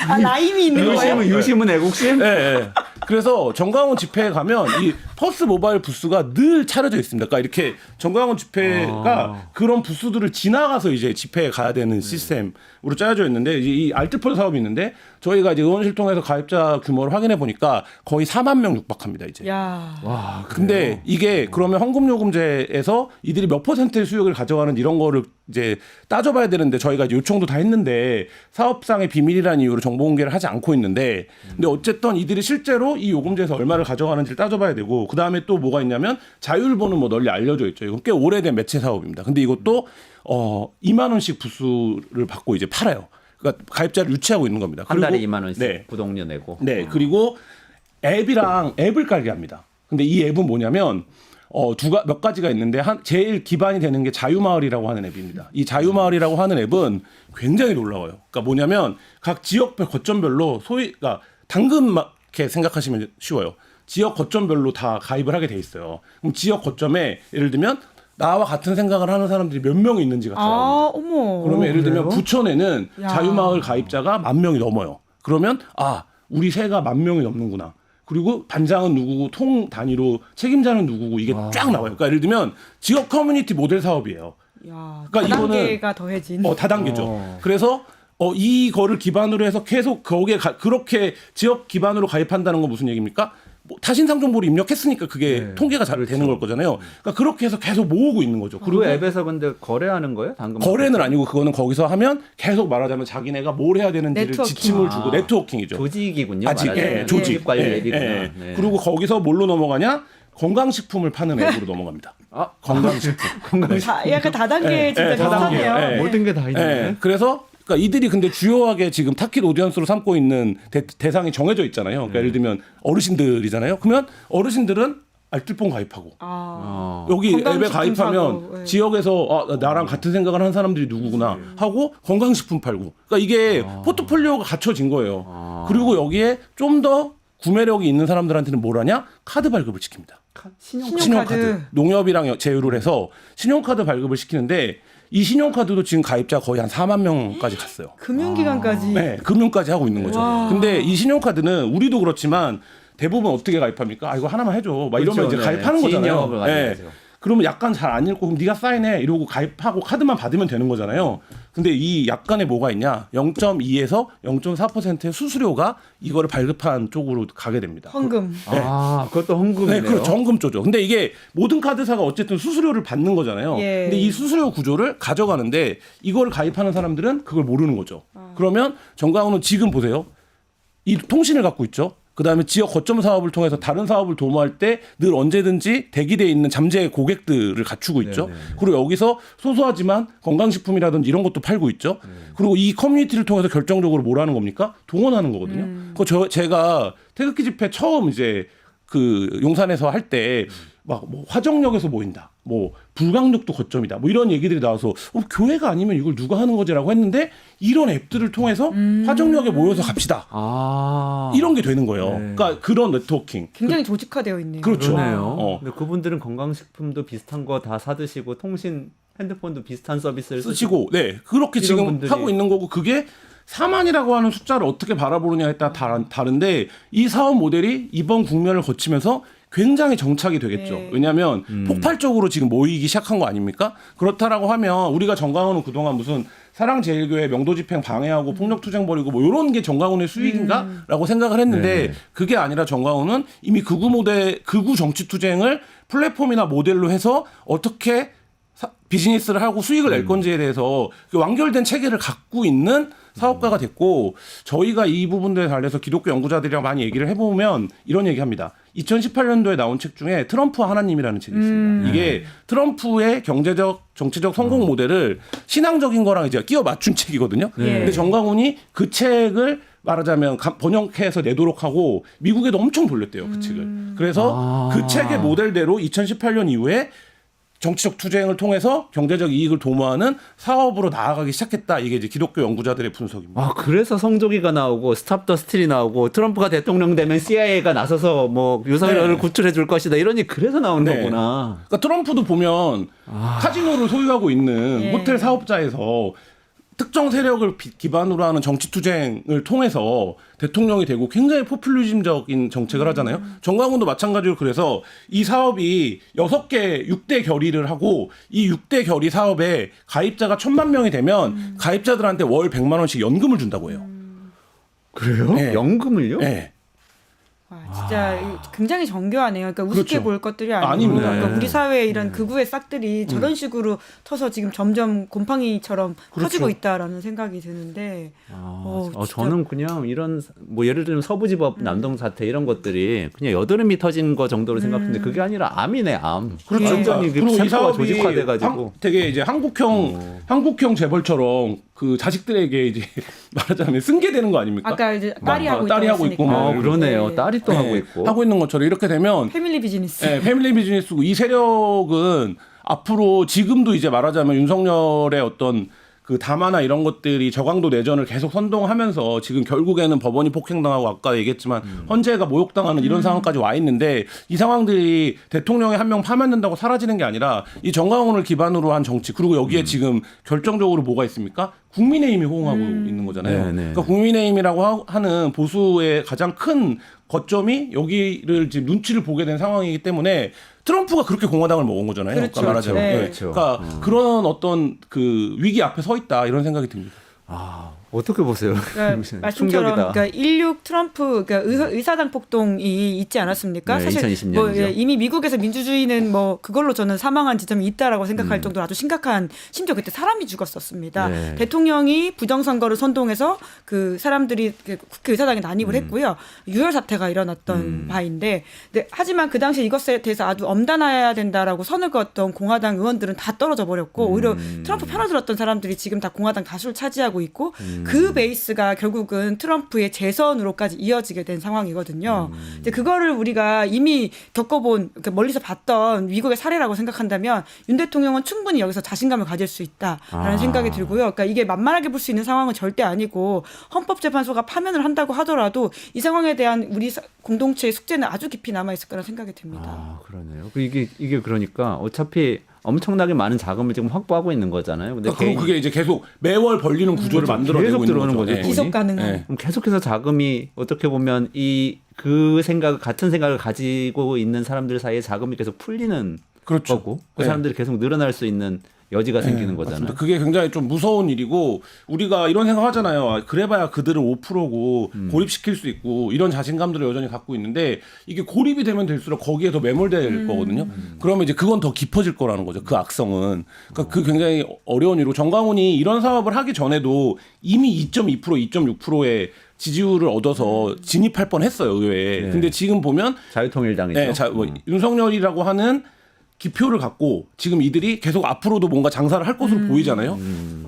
아, 라임이 있는 거예요? 유심은 애국심? 네, 네. 그래서 정광훈 집회에 가면 이 퍼스 모바일 부스가 늘 차려져 있습니다. 그러니까 이렇게 정광훈 집회가 그런 부스들을 지나가서 이제 집회에 가야 되는 시스템으로 짜여져 있는데 이 알뜰폴 사업이 있는데 저희가 이제 의원실 통해서 가입자 규모를 확인해 보니까 거의 4만 명 육박합니다 이제. 야. 와, 근데 이게 그러면 헌금요금제에서 이들이 몇 퍼센트의 수익을 가져가는지 이런 거를 이제 따져봐야 되는데 저희가 요청도 다 했는데 사업상의 비밀이라는 이유로 정보 공개를 하지 않고 있는데 근데 어쨌든 이들이 실제로 이 요금제에서 얼마를 가져가는지를 따져봐야 되고 그 다음에 또 뭐가 있냐면 자율번은 뭐 널리 알려져 있죠. 이건 꽤 오래된 매체 사업입니다. 근데 이것도 2만 원씩 부수를 받고 이제 팔아요. 그러니까 가입자를 유치하고 있는 겁니다. 한 달에 그리고 2만 원씩 네. 구독료 내고. 네, 그리고 앱을 깔게 합니다. 근데 이 앱은 뭐냐면 몇 가지가 있는데 제일 기반이 되는 게 자유마을이라고 하는 앱입니다. 이 자유마을이라고 하는 앱은 굉장히 놀라워요. 그러니까 뭐냐면 각 지역별 거점별로 그러니까 당근마켓 생각하시면 쉬워요. 지역 거점별로 다 가입을 하게 돼 있어요. 그럼 지역 거점에 예를 들면 나와 같은 생각을 하는 사람들이 몇 명이 있는지가 나옵니다. 아, 어머. 그러면 예를 들면 그래요? 부천에는 야. 자유마을 가입자가 10,000명이 넘어요. 그러면 우리 새가 10,000명이 넘는구나. 그리고 반장은 누구고 통 단위로 책임자는 누구고 이게 쫙 나와요. 그러니까 예를 들면 지역 커뮤니티 모델 사업이에요. 야, 그러니까 단계가 더해진. 다단계죠. 그래서 이거를 기반으로 해서 계속 거기에 그렇게 지역 기반으로 가입한다는 건 무슨 얘기입니까? 뭐 타신상 정보를 입력했으니까 그게 네. 통계가 잘 되는 걸 거잖아요. 그러니까 그렇게 해서 계속 모으고 있는 거죠. 그 앱에서 근데 거래하는 거예요? 당근 거래는 아니고 그거는 거기서 하면 계속 말하자면 자기네가 뭘 해야 되는지를 네트워킹. 지침을 주고 네트워킹이죠. 조직이군요. 아직 말하자면. 조직 관리 예, 앱이구나. 예. 네. 그리고 거기서 뭘로 넘어가냐? 건강식품을 파는 앱으로 넘어갑니다. 건강식품. 약간 다단계 진짜 다단계예요. 비슷하네요. 예. 모든 게 다 있네. 예. 그래서 그러니까 이들이 근데 주요하게 지금 타깃 오디언스로 삼고 있는 대상이 정해져 있잖아요. 그러니까 예를 들면 어르신들이잖아요. 그러면 어르신들은 알뜰폰 가입하고 여기 앱에 건강식품 가입하면 사고, 예. 지역에서 나랑 같은 생각을 하는 사람들이 누구구나 하고 건강식품 팔고 그러니까 이게 포트폴리오가 갖춰진 거예요. 그리고 여기에 좀 더 구매력이 있는 사람들한테는 뭘 하냐? 카드 발급을 시킵니다. 신용카드. 농협이랑 제휴를 해서 신용카드 발급을 시키는데 이 신용카드도 지금 가입자 거의 한 4만 명까지 갔어요. 금융기관까지. 네, 금융까지 하고 있는 거죠. 와. 근데 이 신용카드는 우리도 그렇지만 대부분 어떻게 가입합니까? 이거 하나만 해줘. 막 이러면 그렇죠. 이제 가입하는 네. 거잖아요. 지인영업을 가져야죠. 그러면 약간 잘 안 읽고 그럼 네가 사인해 이러고 가입하고 카드만 받으면 되는 거잖아요. 근데 이 약간의 뭐가 있냐? 0.2에서 0.4%의 수수료가 이거를 발급한 쪽으로 가게 됩니다. 헌금. 그것도 헌금이네요. 네, 그렇죠. 헌금조죠. 근데 이게 모든 카드사가 어쨌든 수수료를 받는 거잖아요. 예. 근데 이 수수료 구조를 가져가는데 이거를 가입하는 사람들은 그걸 모르는 거죠. 그러면 정광훈은 지금 보세요. 이 통신을 갖고 있죠. 그다음에 지역 거점 사업을 통해서 다른 사업을 도모할 때 늘 언제든지 대기되어 있는 잠재 고객들을 갖추고 있죠. 그리고 여기서 소소하지만 건강식품이라든지 이런 것도 팔고 있죠. 그리고 이 커뮤니티를 통해서 결정적으로 뭘 하는 겁니까? 동원하는 거거든요. 제가 태극기 집회 처음 이제 그 용산에서 할 때 막 뭐 화정역에서 모인다. 뭐 불광역도 거점이다. 뭐 이런 얘기들이 나와서 교회가 아니면 이걸 누가 하는 거지라고 했는데 이런 앱들을 통해서 화정역에 모여서 갑시다. 이런 게 되는 거예요. 네. 그러니까 그런 네트워킹. 굉장히 조직화되어 있네요. 그렇죠. 그러네요. 근데 그분들은 건강식품도 비슷한 거 다 사드시고 통신 핸드폰도 비슷한 서비스를 쓰시고 네 그렇게 이런 지금 분들이- 하고 있는 거고 그게 4만이라고 하는 숫자를 어떻게 바라보느냐에 따라 다른데 이 사업 모델이 이번 국면을 거치면서 굉장히 정착이 되겠죠. 네. 왜냐하면 폭발적으로 지금 모이기 시작한 거 아닙니까? 그렇다라고 하면 우리가 정광훈은 그동안 무슨 사랑제일교회 명도집행 방해하고 폭력투쟁 벌이고 뭐 이런 게 정광훈의 수익인가라고 생각을 했는데 네. 그게 아니라 정광훈은 이미 극우 정치투쟁을 플랫폼이나 모델로 해서 어떻게 비즈니스를 하고 수익을 낼 건지에 대해서 그 완결된 체계를 갖고 있는 사업가가 됐고 저희가 이 부분들에 관해서 기독교 연구자들이랑 많이 얘기를 해보면 이런 얘기합니다. 2018년도에 나온 책 중에 트럼프와 하나님이라는 책이 있습니다. 이게 트럼프의 경제적 정치적 성공 모델을 신앙적인 거랑 이제 끼워 맞춘 책이거든요. 네. 근데 정광훈이 그 책을 말하자면 번역해서 내도록 하고 미국에도 엄청 돌렸대요. 그 책을. 그래서 그 책의 모델대로 2018년 이후에 정치적 투쟁을 통해서 경제적 이익을 도모하는 사업으로 나아가기 시작했다. 이게 이제 기독교 연구자들의 분석입니다. 아, 그래서 성조기가 나오고 스탑 더 스틸이 나오고 트럼프가 대통령 되면 CIA가 나서서 뭐 윤석열을 네. 구출해 줄 것이다. 이러니 그래서 나온 네. 거구나. 그러니까 트럼프도 보면 카지노를 소유하고 있는 예. 호텔 사업자에서 특정 세력을 기반으로 하는 정치 투쟁을 통해서 대통령이 되고 굉장히 포퓰리즘적인 정책을 하잖아요. 정광훈도 마찬가지로 그래서 이 사업이 6대 결의를 하고 이 6대 결의 사업에 가입자가 1,000만 명이 되면 가입자들한테 월 100만 원씩 연금을 준다고 해요. 그래요? 네. 연금을요? 네. 와, 진짜 굉장히 정교하네요. 그러니까 우습게 그렇죠. 볼 것들이 아니고 아닙니다. 그러니까 우리 사회의 이런 네. 극우의 싹들이 저런 식으로 터서 지금 점점 곰팡이처럼 그렇죠. 커지고 있다라는 생각이 드는데 진짜. 저는 그냥 이런 뭐 예를 들면 서부지법 남동 사태 이런 것들이 그냥 여드름이 터진 거 정도로 생각했는데 그게 아니라 암이네, 암. 그렇죠. 완전히 그리고 이 세포가 사업이 조직화돼가지고. 되게 이제 한국형 재벌처럼 그 자식들에게 이제 말하자면 승계되는 거 아닙니까? 아까 이제 딸이 하고 딸이 하고 있고 뭐. 그러네요. 네. 딸이 또 하고 있고. 하고 있는 것처럼 이렇게 되면 패밀리 비즈니스. 네, 패밀리 비즈니스고 이 세력은 앞으로 지금도 이제 말하자면 윤석열의 어떤 그 담화나 이런 것들이 저강도 내전을 계속 선동하면서 지금 결국에는 법원이 폭행당하고 아까 얘기했지만 헌재가 모욕당하는 이런 상황까지 와 있는데 이 상황들이 대통령이 한 명 파면된다고 사라지는 게 아니라 이 정광훈을 기반으로 한 정치 그리고 여기에 지금 결정적으로 뭐가 있습니까? 국민의힘이 호응하고 있는 거잖아요. 네네. 그러니까 국민의힘이라고 하는 보수의 가장 큰 거점이 여기를 지금 눈치를 보게 된 상황이기 때문에 트럼프가 그렇게 공화당을 먹은 거잖아요. 그렇죠. 아까 말하자면. 네. 예. 그렇죠. 그러니까 그런 어떤 그 위기 앞에 서 있다 이런 생각이 듭니다. 어떻게 보세요? 그러니까 말씀처럼 충격이다. 그러니까 16 트럼프 그러니까 의사당 폭동이 있지 않았습니까? 네, 사실 2020년이죠. 뭐 이미 미국에서 민주주의는 뭐 그걸로 저는 사망한 지점이 있다라고 생각할 정도로 아주 심각한 심지어 그때 사람이 죽었었습니다. 네. 대통령이 부정선거를 선동해서 그 사람들이 국회 의사당에 난입을 했고요. 유혈 사태가 일어났던 바인데 하지만 그 당시 이것에 대해서 아주 엄단해야 된다라고 선을 그었던 공화당 의원들은 다 떨어져 버렸고 오히려 트럼프 편을 들었던 사람들이 지금 다 공화당 다수를 차지하고 있고 그 베이스가 결국은 트럼프의 재선으로까지 이어지게 된 상황이거든요. 이제 그거를 우리가 이미 겪어본 그러니까 멀리서 봤던 미국의 사례라고 생각한다면 윤 대통령은 충분히 여기서 자신감을 가질 수 있다라는 생각이 들고요. 그러니까 이게 만만하게 볼 수 있는 상황은 절대 아니고 헌법재판소가 파면을 한다고 하더라도 이 상황에 대한 우리 공동체의 숙제는 아주 깊이 남아 있을 거라는 생각이 듭니다. 그러네요. 이게 그러니까 어차피 엄청나게 많은 자금을 지금 확보하고 있는 거잖아요. 근데 그러니까 그게 이제 계속 매월 벌리는 구조를 만들어내고 계속 있는 들어오는 거죠. 예. 지속 가능한. 예. 그럼 계속해서 자금이 어떻게 보면 같은 생각을 가지고 있는 사람들 사이에 자금이 계속 풀리는 그렇죠. 거고 그 네. 사람들이 계속 늘어날 수 있는 여지가 생기는 거잖아요. 맞습니다. 그게 굉장히 좀 무서운 일이고 우리가 이런 생각 하잖아요. 그래봐야 그들은 5%고 고립시킬 수 있고 이런 자신감들을 여전히 갖고 있는데 이게 고립이 되면 될수록 거기에 더 매몰될 거거든요. 그러면 이제 그건 더 깊어질 거라는 거죠. 그 악성은. 그러니까 그 굉장히 어려운 일이고 정광훈이 이런 사업을 하기 전에도 이미 2.2% 2.6%의 지지율을 얻어서 진입할 뻔했어요 의회에. 네. 근데 지금 보면 자유통일당이죠. 네, 윤석열이라고 하는 기표를 갖고 지금 이들이 계속 앞으로도 뭔가 장사를 할 것으로 보이잖아요.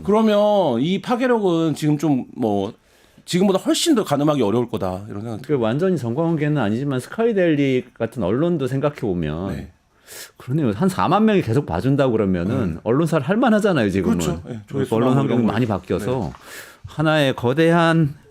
그러면 이 파괴력은 지금 좀 뭐 지금보다 훨씬 더 가늠하기 어려울 거다 이런 생각. 그 완전히 정광훈계는 아니지만 스카이데일리 같은 언론도 생각해 보면 네. 그러네요. 한 4만 명이 계속 봐준다고 그러면은 언론사를 할 만하잖아요 지금은. 그렇죠. 네, 조회수나 언론 뭐 환경이 이런 많이 거. 바뀌어서 하나의 거대한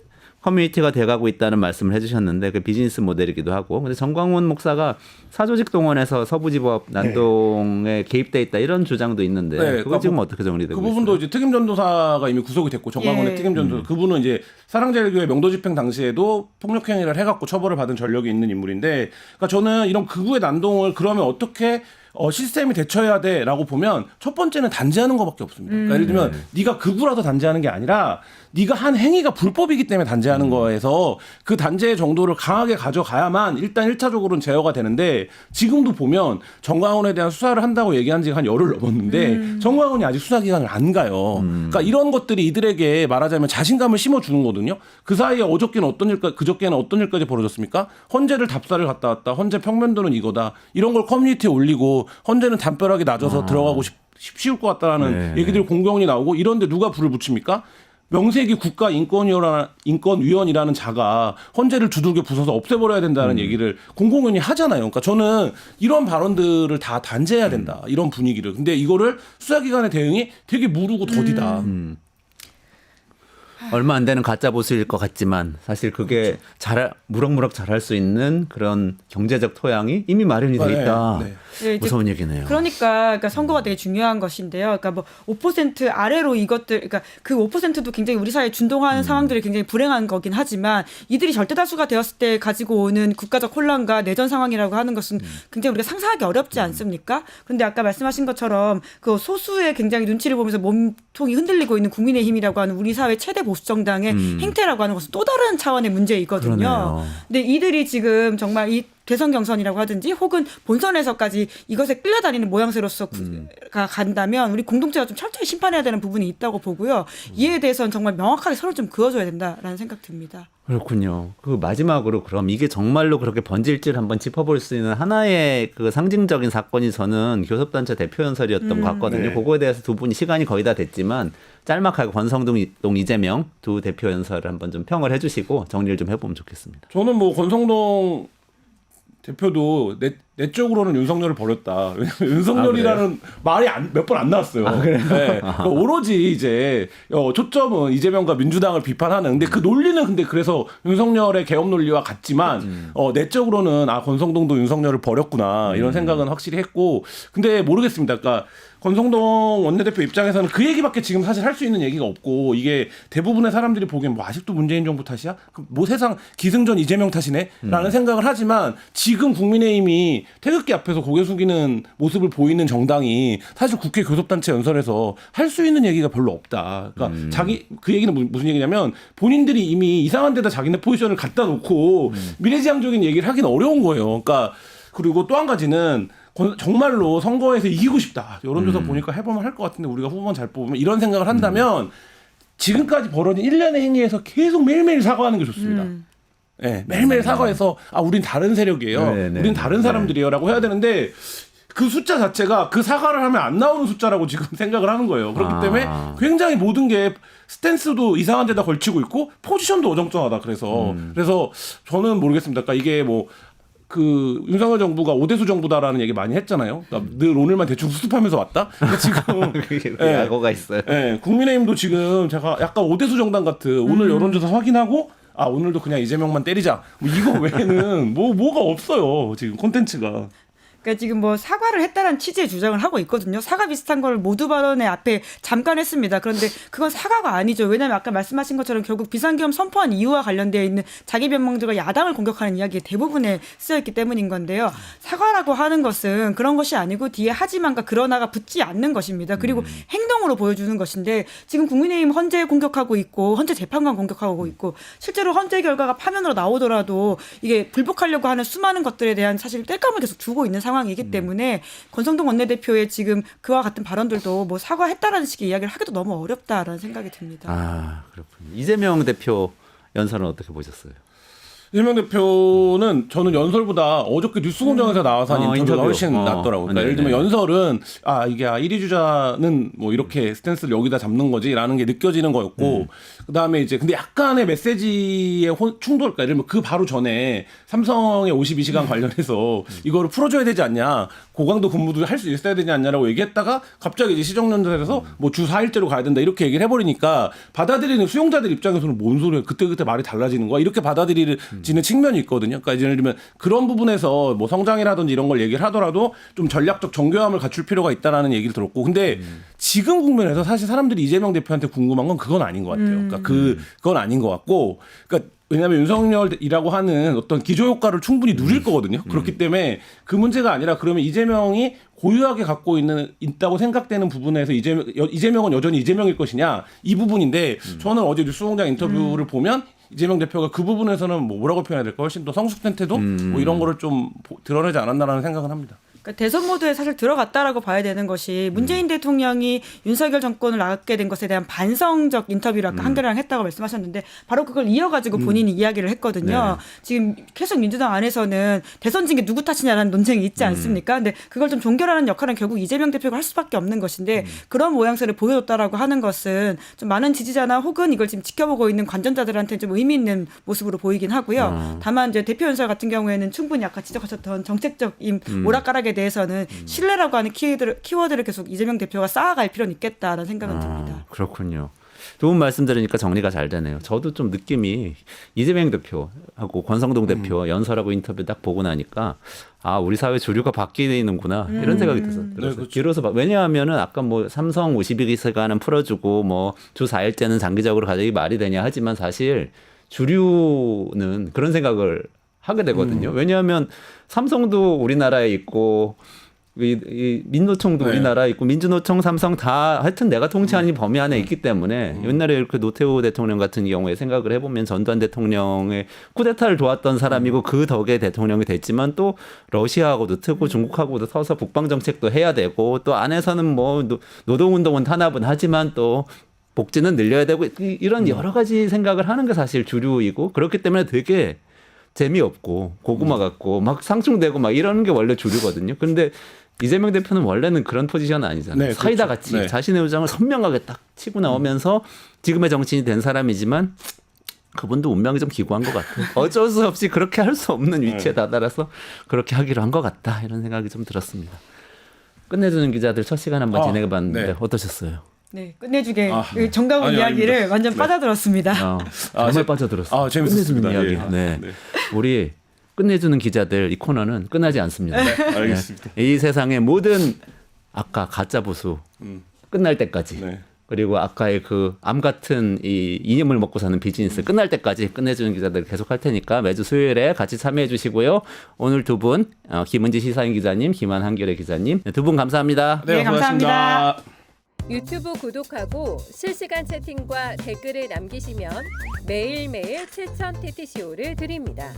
커뮤니티가 돼가고 있다는 말씀을 해주셨는데 그 비즈니스 모델이기도 하고 근데 정광훈 목사가 사조직 동원해서 서부지법 난동에 개입돼 있다 이런 주장도 있는데 네, 그거 그러니까 지금 어떻게 정리되고 그 부분도 있어요? 이제 특임 전도사가 이미 구속이 됐고 정광훈의 예. 특임 전도사 그분은 이제 사랑제일교회 명도 집행 당시에도 폭력 행위를 해갖고 처벌을 받은 전력이 있는 인물인데 그러니까 저는 이런 극우의 난동을 그러면 어떻게 시스템이 대처해야 돼라고 보면 첫 번째는 단죄하는 것밖에 없습니다. 그러니까 예를 들면 네가 극우라서 단죄하는 게 아니라 네가 한 행위가 불법이기 때문에 단죄하는 거에서 그 단죄의 정도를 강하게 가져가야만 일단 1차적으로는 제어가 되는데 지금도 보면 정광훈에 대한 수사를 한다고 얘기한 지가 한 열흘 넘었는데 정광훈이 아직 수사기관을 안 가요. 그러니까 이런 것들이 이들에게 말하자면 자신감을 심어주는 거거든요. 그 사이에 어저께는 어떤 일까지 그저께는 어떤 일까지 벌어졌습니까? 헌재를 답사를 갔다 왔다. 헌재 평면도는 이거다. 이런 걸 커뮤니티에 올리고 헌재는 담벼락이 낮아서 들어가고 쉬울 것 같다라는 네, 얘기들이 공공연히 나오고 이런데 누가 불을 붙입니까? 명색이 국가인권위원이라는 자가 헌재를 두들겨 부숴서 없애버려야 된다는 얘기를 공공연히 하잖아요. 그러니까 저는 이런 발언들을 다 단죄해야 된다. 이런 분위기를. 근데 이거를 수사기관의 대응이 되게 무르고 더디다. 얼마 안 되는 가짜 보수일 것 같지만 사실 그게 무럭무럭 자랄 수 있는 그런 경제적 토양이 이미 마련이 돼 있다. 네. 네, 이제 무서운 얘기네요. 그러니까 선거가 되게 중요한 것인데요. 그러니까 뭐 5% 아래로 이것들, 그러니까 그 5%도 굉장히 우리 사회에 준동하는 상황들이 굉장히 불행한 거긴 하지만 이들이 절대 다수가 되었을 때 가지고 오는 국가적 혼란과 내전 상황이라고 하는 것은 굉장히 우리가 상상하기 어렵지 않습니까? 그런데 아까 말씀하신 것처럼 그 소수의 굉장히 눈치를 보면서 몸통이 흔들리고 있는 국민의힘이라고 하는 우리 사회 최대 보수 정당의 행태라고 하는 것은 또 다른 차원의 문제이거든요. 그러네요. 근데 이들이 지금 정말 이 대선 경선이라고 하든지 혹은 본선에서까지 이것에 끌려다니는 모양새로서 간다면 우리 공동체가 좀 철저히 심판해야 되는 부분이 있다고 보고요. 이에 대해서는 정말 명확하게 선을 좀 그어줘야 된다라는 생각 듭니다. 그렇군요. 그 마지막으로 그럼 이게 정말로 그렇게 번질지를 한번 짚어볼 수 있는 하나의 그 상징적인 사건이 저는 교섭단체 대표 연설이었던 것 같거든요. 네. 그거에 대해서 두 분이 시간이 거의 다 됐지만 짤막하게 권성동, 이재명 두 대표 연설을 한번 좀 평을 해주시고 정리를 좀 해보면 좋겠습니다. 저는 뭐 권성동 대표도 내적으로는 윤석열을 버렸다. 왜냐면 윤석열이라는 말이 몇 번 안 나왔어요. 네. 그러니까 오로지 이제 초점은 이재명과 민주당을 비판하는. 근데 그 논리는 근데 그래서 윤석열의 개업 논리와 같지만 내적으로는 권성동도 윤석열을 버렸구나 이런 생각은 확실히 했고. 근데 모르겠습니다. 그러니까 권성동 원내대표 입장에서는 그 얘기밖에 지금 사실 할 수 있는 얘기가 없고 이게 대부분의 사람들이 보기엔 뭐 아직도 문재인 정부 탓이야? 뭐 세상 기승전 이재명 탓이네? 라는 생각을 하지만 지금 국민의힘이 태극기 앞에서 고개 숙이는 모습을 보이는 정당이 사실 국회 교섭단체 연설에서 할 수 있는 얘기가 별로 없다. 그러니까 그 얘기는 무슨 얘기냐면 본인들이 이미 이상한 데다 자기네 포지션을 갖다 놓고 미래지향적인 얘기를 하긴 어려운 거예요. 그러니까 그리고 또 한 가지는 정말로 선거에서 이기고 싶다. 여론조사 보니까 해보면 할 것 같은데 우리가 후보만 잘 뽑으면 이런 생각을 한다면 지금까지 벌어진 1년의 행위에서 계속 매일매일 사과하는 게 좋습니다. 네, 매일매일 사과해서 우린 다른 세력이에요. 네, 네, 우린 다른 사람들이에요. 라고 해야 되는데 그 숫자 자체가 그 사과를 하면 안 나오는 숫자라고 지금 생각을 하는 거예요. 그렇기 때문에 굉장히 모든 게 스탠스도 이상한 데다 걸치고 있고 포지션도 어정쩡하다. 그래서 저는 모르겠습니다. 그러니까 이게 뭐 그 윤석열 정부가 오대수 정부다라는 얘기 많이 했잖아요. 그러니까 늘 오늘만 대충 수습하면서 왔다. 근데 지금 야거가 있어요. 국민의힘도 지금 제가 약간 오대수 정당 같은 오늘 여론조사 확인하고 오늘도 그냥 이재명만 때리자. 뭐 이거 외에는 뭐가 없어요. 지금 콘텐츠가. 그러니까 지금 뭐 사과를 했다는 취지의 주장을 하고 있거든요. 사과 비슷한 걸 모두 발언의 앞에 잠깐 했습니다. 그런데 그건 사과가 아니죠. 왜냐하면 아까 말씀하신 것처럼 결국 비상계엄 선포한 이유와 관련되어 있는 자기 변명들과 야당을 공격하는 이야기에 대부분에 쓰여있기 때문인 건데요. 사과라고 하는 것은 그런 것이 아니고 뒤에 하지만과 그러나가 붙지 않는 것입니다. 그리고 행동으로 보여주는 것인데 지금 국민의힘 헌재 공격하고 있고 헌재 재판관 공격하고 있고 실제로 헌재 결과가 파면으로 나오더라도 이게 불복하려고 하는 수많은 것들에 대한 사실 땔감을 계속 주고 있는 상황이기 때문에 권성동 원내대표의 지금 그와 같은 발언들도 뭐 사과했다라는 식의 이야기를 하기도 너무 어렵다라는 생각이 듭니다. 그렇군요. 이재명 대표 연설은 어떻게 보셨어요? 이재명 대표는 저는 연설보다 어저께 뉴스공장에서 나와서 한 인터뷰가 훨씬 낫더라고요. 그러니까 예를 들면 연설은 이게 1위 주자는 뭐 이렇게 스탠스를 여기다 잡는 거지라는 게 느껴지는 거였고 그다음에 이제 근데 약간의 메시지의 충돌, 그러니까 예를 들면 그 바로 전에 삼성의 52시간 관련해서 이거를 풀어줘야 되지 않냐, 고강도 근무도 할 수 있어야 되지 않냐라고 얘기했다가 갑자기 이제 시정연설에서 뭐 주 4일제로 가야 된다 이렇게 얘기를 해버리니까 받아들이는 수용자들 입장에서는 뭔 소리야, 그때 말이 달라지는 거야 이렇게 받아들이지는 측면이 있거든요. 그러니까 예를 들면 그런 부분에서 뭐 성장이라든지 이런 걸 얘기를 하더라도 좀 전략적 정교함을 갖출 필요가 있다라는 얘기를 들었고, 근데 지금 국면에서 사실 사람들이 이재명 대표한테 궁금한 건 그건 아닌 것 같아요. 그러니까 그건 아닌 것 같고, 그러니까 왜냐하면 윤석열이라고 하는 어떤 기조효과를 충분히 누릴 거거든요. 그렇기 때문에 그 문제가 아니라 그러면 이재명이 고유하게 갖고 있다고 생각되는 부분에서 이재명은 여전히 이재명일 것이냐 이 부분인데 저는 어제 뉴스공장 인터뷰를 보면 이재명 대표가 그 부분에서는 뭐라고 표현해야 될까, 훨씬 더 성숙된 태도 뭐 이런 거를 좀 드러내지 않았나라는 생각은 합니다. 그러니까 대선 모드에 사실 들어갔다라고 봐야 되는 것이 문재인 대통령이 윤석열 정권을 낳게 된 것에 대한 반성적 인터뷰를 아까 한겨레랑 했다고 말씀하셨는데 바로 그걸 이어가지고 본인이 이야기를 했거든요. 지금 계속 민주당 안에서는 대선 진 게 누구 탓이냐라는 논쟁이 있지 않습니까? 근데 그걸 좀 종결하는 역할은 결국 이재명 대표가 할 수밖에 없는 것인데 그런 모양새를 보여줬다라고 하는 것은 좀 많은 지지자나 혹은 이걸 지금 지켜보고 있는 관전자들한테 좀 의미 있는 모습으로 보이긴 하고요. 다만 이제 대표 연설 같은 경우에는 충분히 아까 지적하셨던 정책적인 오락가락에 대해서는 신뢰라고 하는 키워드를 계속 이재명 대표가 쌓아갈 필요는 있겠다라는 생각은 듭니다. 그렇군요. 좋은 말씀 들으니까 정리가 잘 되네요. 저도 좀 느낌이 이재명 대표하고 권성동 대표 연설하고 인터뷰 딱 보고 나니까 아 우리 사회 주류가 바뀌는구나 이런 생각이 들었어요. 네, 그렇죠. 길어서 왜냐하면은 아까 뭐 삼성 52기세가는 풀어주고 뭐 주 4일째는 장기적으로 가져기 말이 되냐 하지만 사실 주류는 그런 생각을 하게 되거든요. 왜냐하면 삼성도 우리나라에 있고 이 민노총도 네. 우리나라에 있고 민주노총, 삼성 다 하여튼 내가 통치하는 범위 안에 있기 때문에 옛날에 이렇게 노태우 대통령 같은 경우에 생각을 해보면 전두환 대통령의 쿠데타를 도왔던 사람이고 그 덕에 대통령이 됐지만 또 러시아하고도 트고 중국하고도 서서 북방 정책도 해야 되고 또 안에서는 뭐 노동운동은 탄압은 하지만 또 복지는 늘려야 되고 이런 여러 가지 생각을 하는 게 사실 주류이고 그렇기 때문에 되게 재미없고 고구마 같고 막 상충되고 막 이러는 게 원래 주류거든요. 그런데 이재명 대표는 원래는 그런 포지션은 아니잖아요. 네, 사이다 그렇죠. 같이 네. 자신의 주장을 선명하게 딱 치고 나오면서 지금의 정치인이 된 사람이지만 그분도 운명이 좀 기구한 것 같아요. 어쩔 수 없이 그렇게 할 수 없는 위치에 다다라서 그렇게 하기로 한 것 같다 이런 생각이 좀 들었습니다. 끝내주는 기자들 첫 시간 한번 진행해봤는데 네. 어떠셨어요? 네, 끝내주게 네. 정가훈 아니, 이야기를 아닙니다. 완전 빠져들었습니다. 정말 빠져들었어요. 재밌었습니다. 끝내주는 이야기. 예. 네. 우리 끝내주는 기자들 이 코너는 끝나지 않습니다. 알겠습니다. 네. 이 세상의 모든 아까 가짜 보수 끝날 때까지 네. 그리고 아까의 그 암 같은 이 이념을 먹고 사는 비즈니스 끝날 때까지 끝내주는 기자들 계속 할 테니까 매주 수요일에 같이 참여해 주시고요. 오늘 두 분 김은지 시사인 기자님, 김한 한겨레 기자님 두 분 감사합니다. 네, 감사합니다. 유튜브 구독하고 실시간 채팅과 댓글을 남기시면 매일매일 7천 TTCO를 드립니다.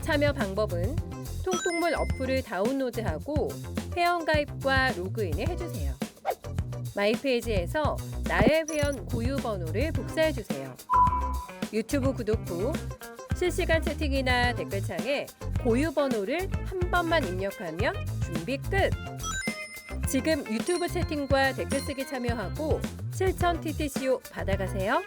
참여 방법은 통통물 어플을 다운로드하고 회원가입과 로그인을 해주세요. 마이페이지에서 나의 회원 고유 번호를 복사해주세요. 유튜브 구독 후 실시간 채팅이나 댓글창에 고유 번호를 한 번만 입력하면 준비 끝! 지금 유튜브 채팅과 댓글 쓰기 참여하고 실천 TTCO 받아가세요.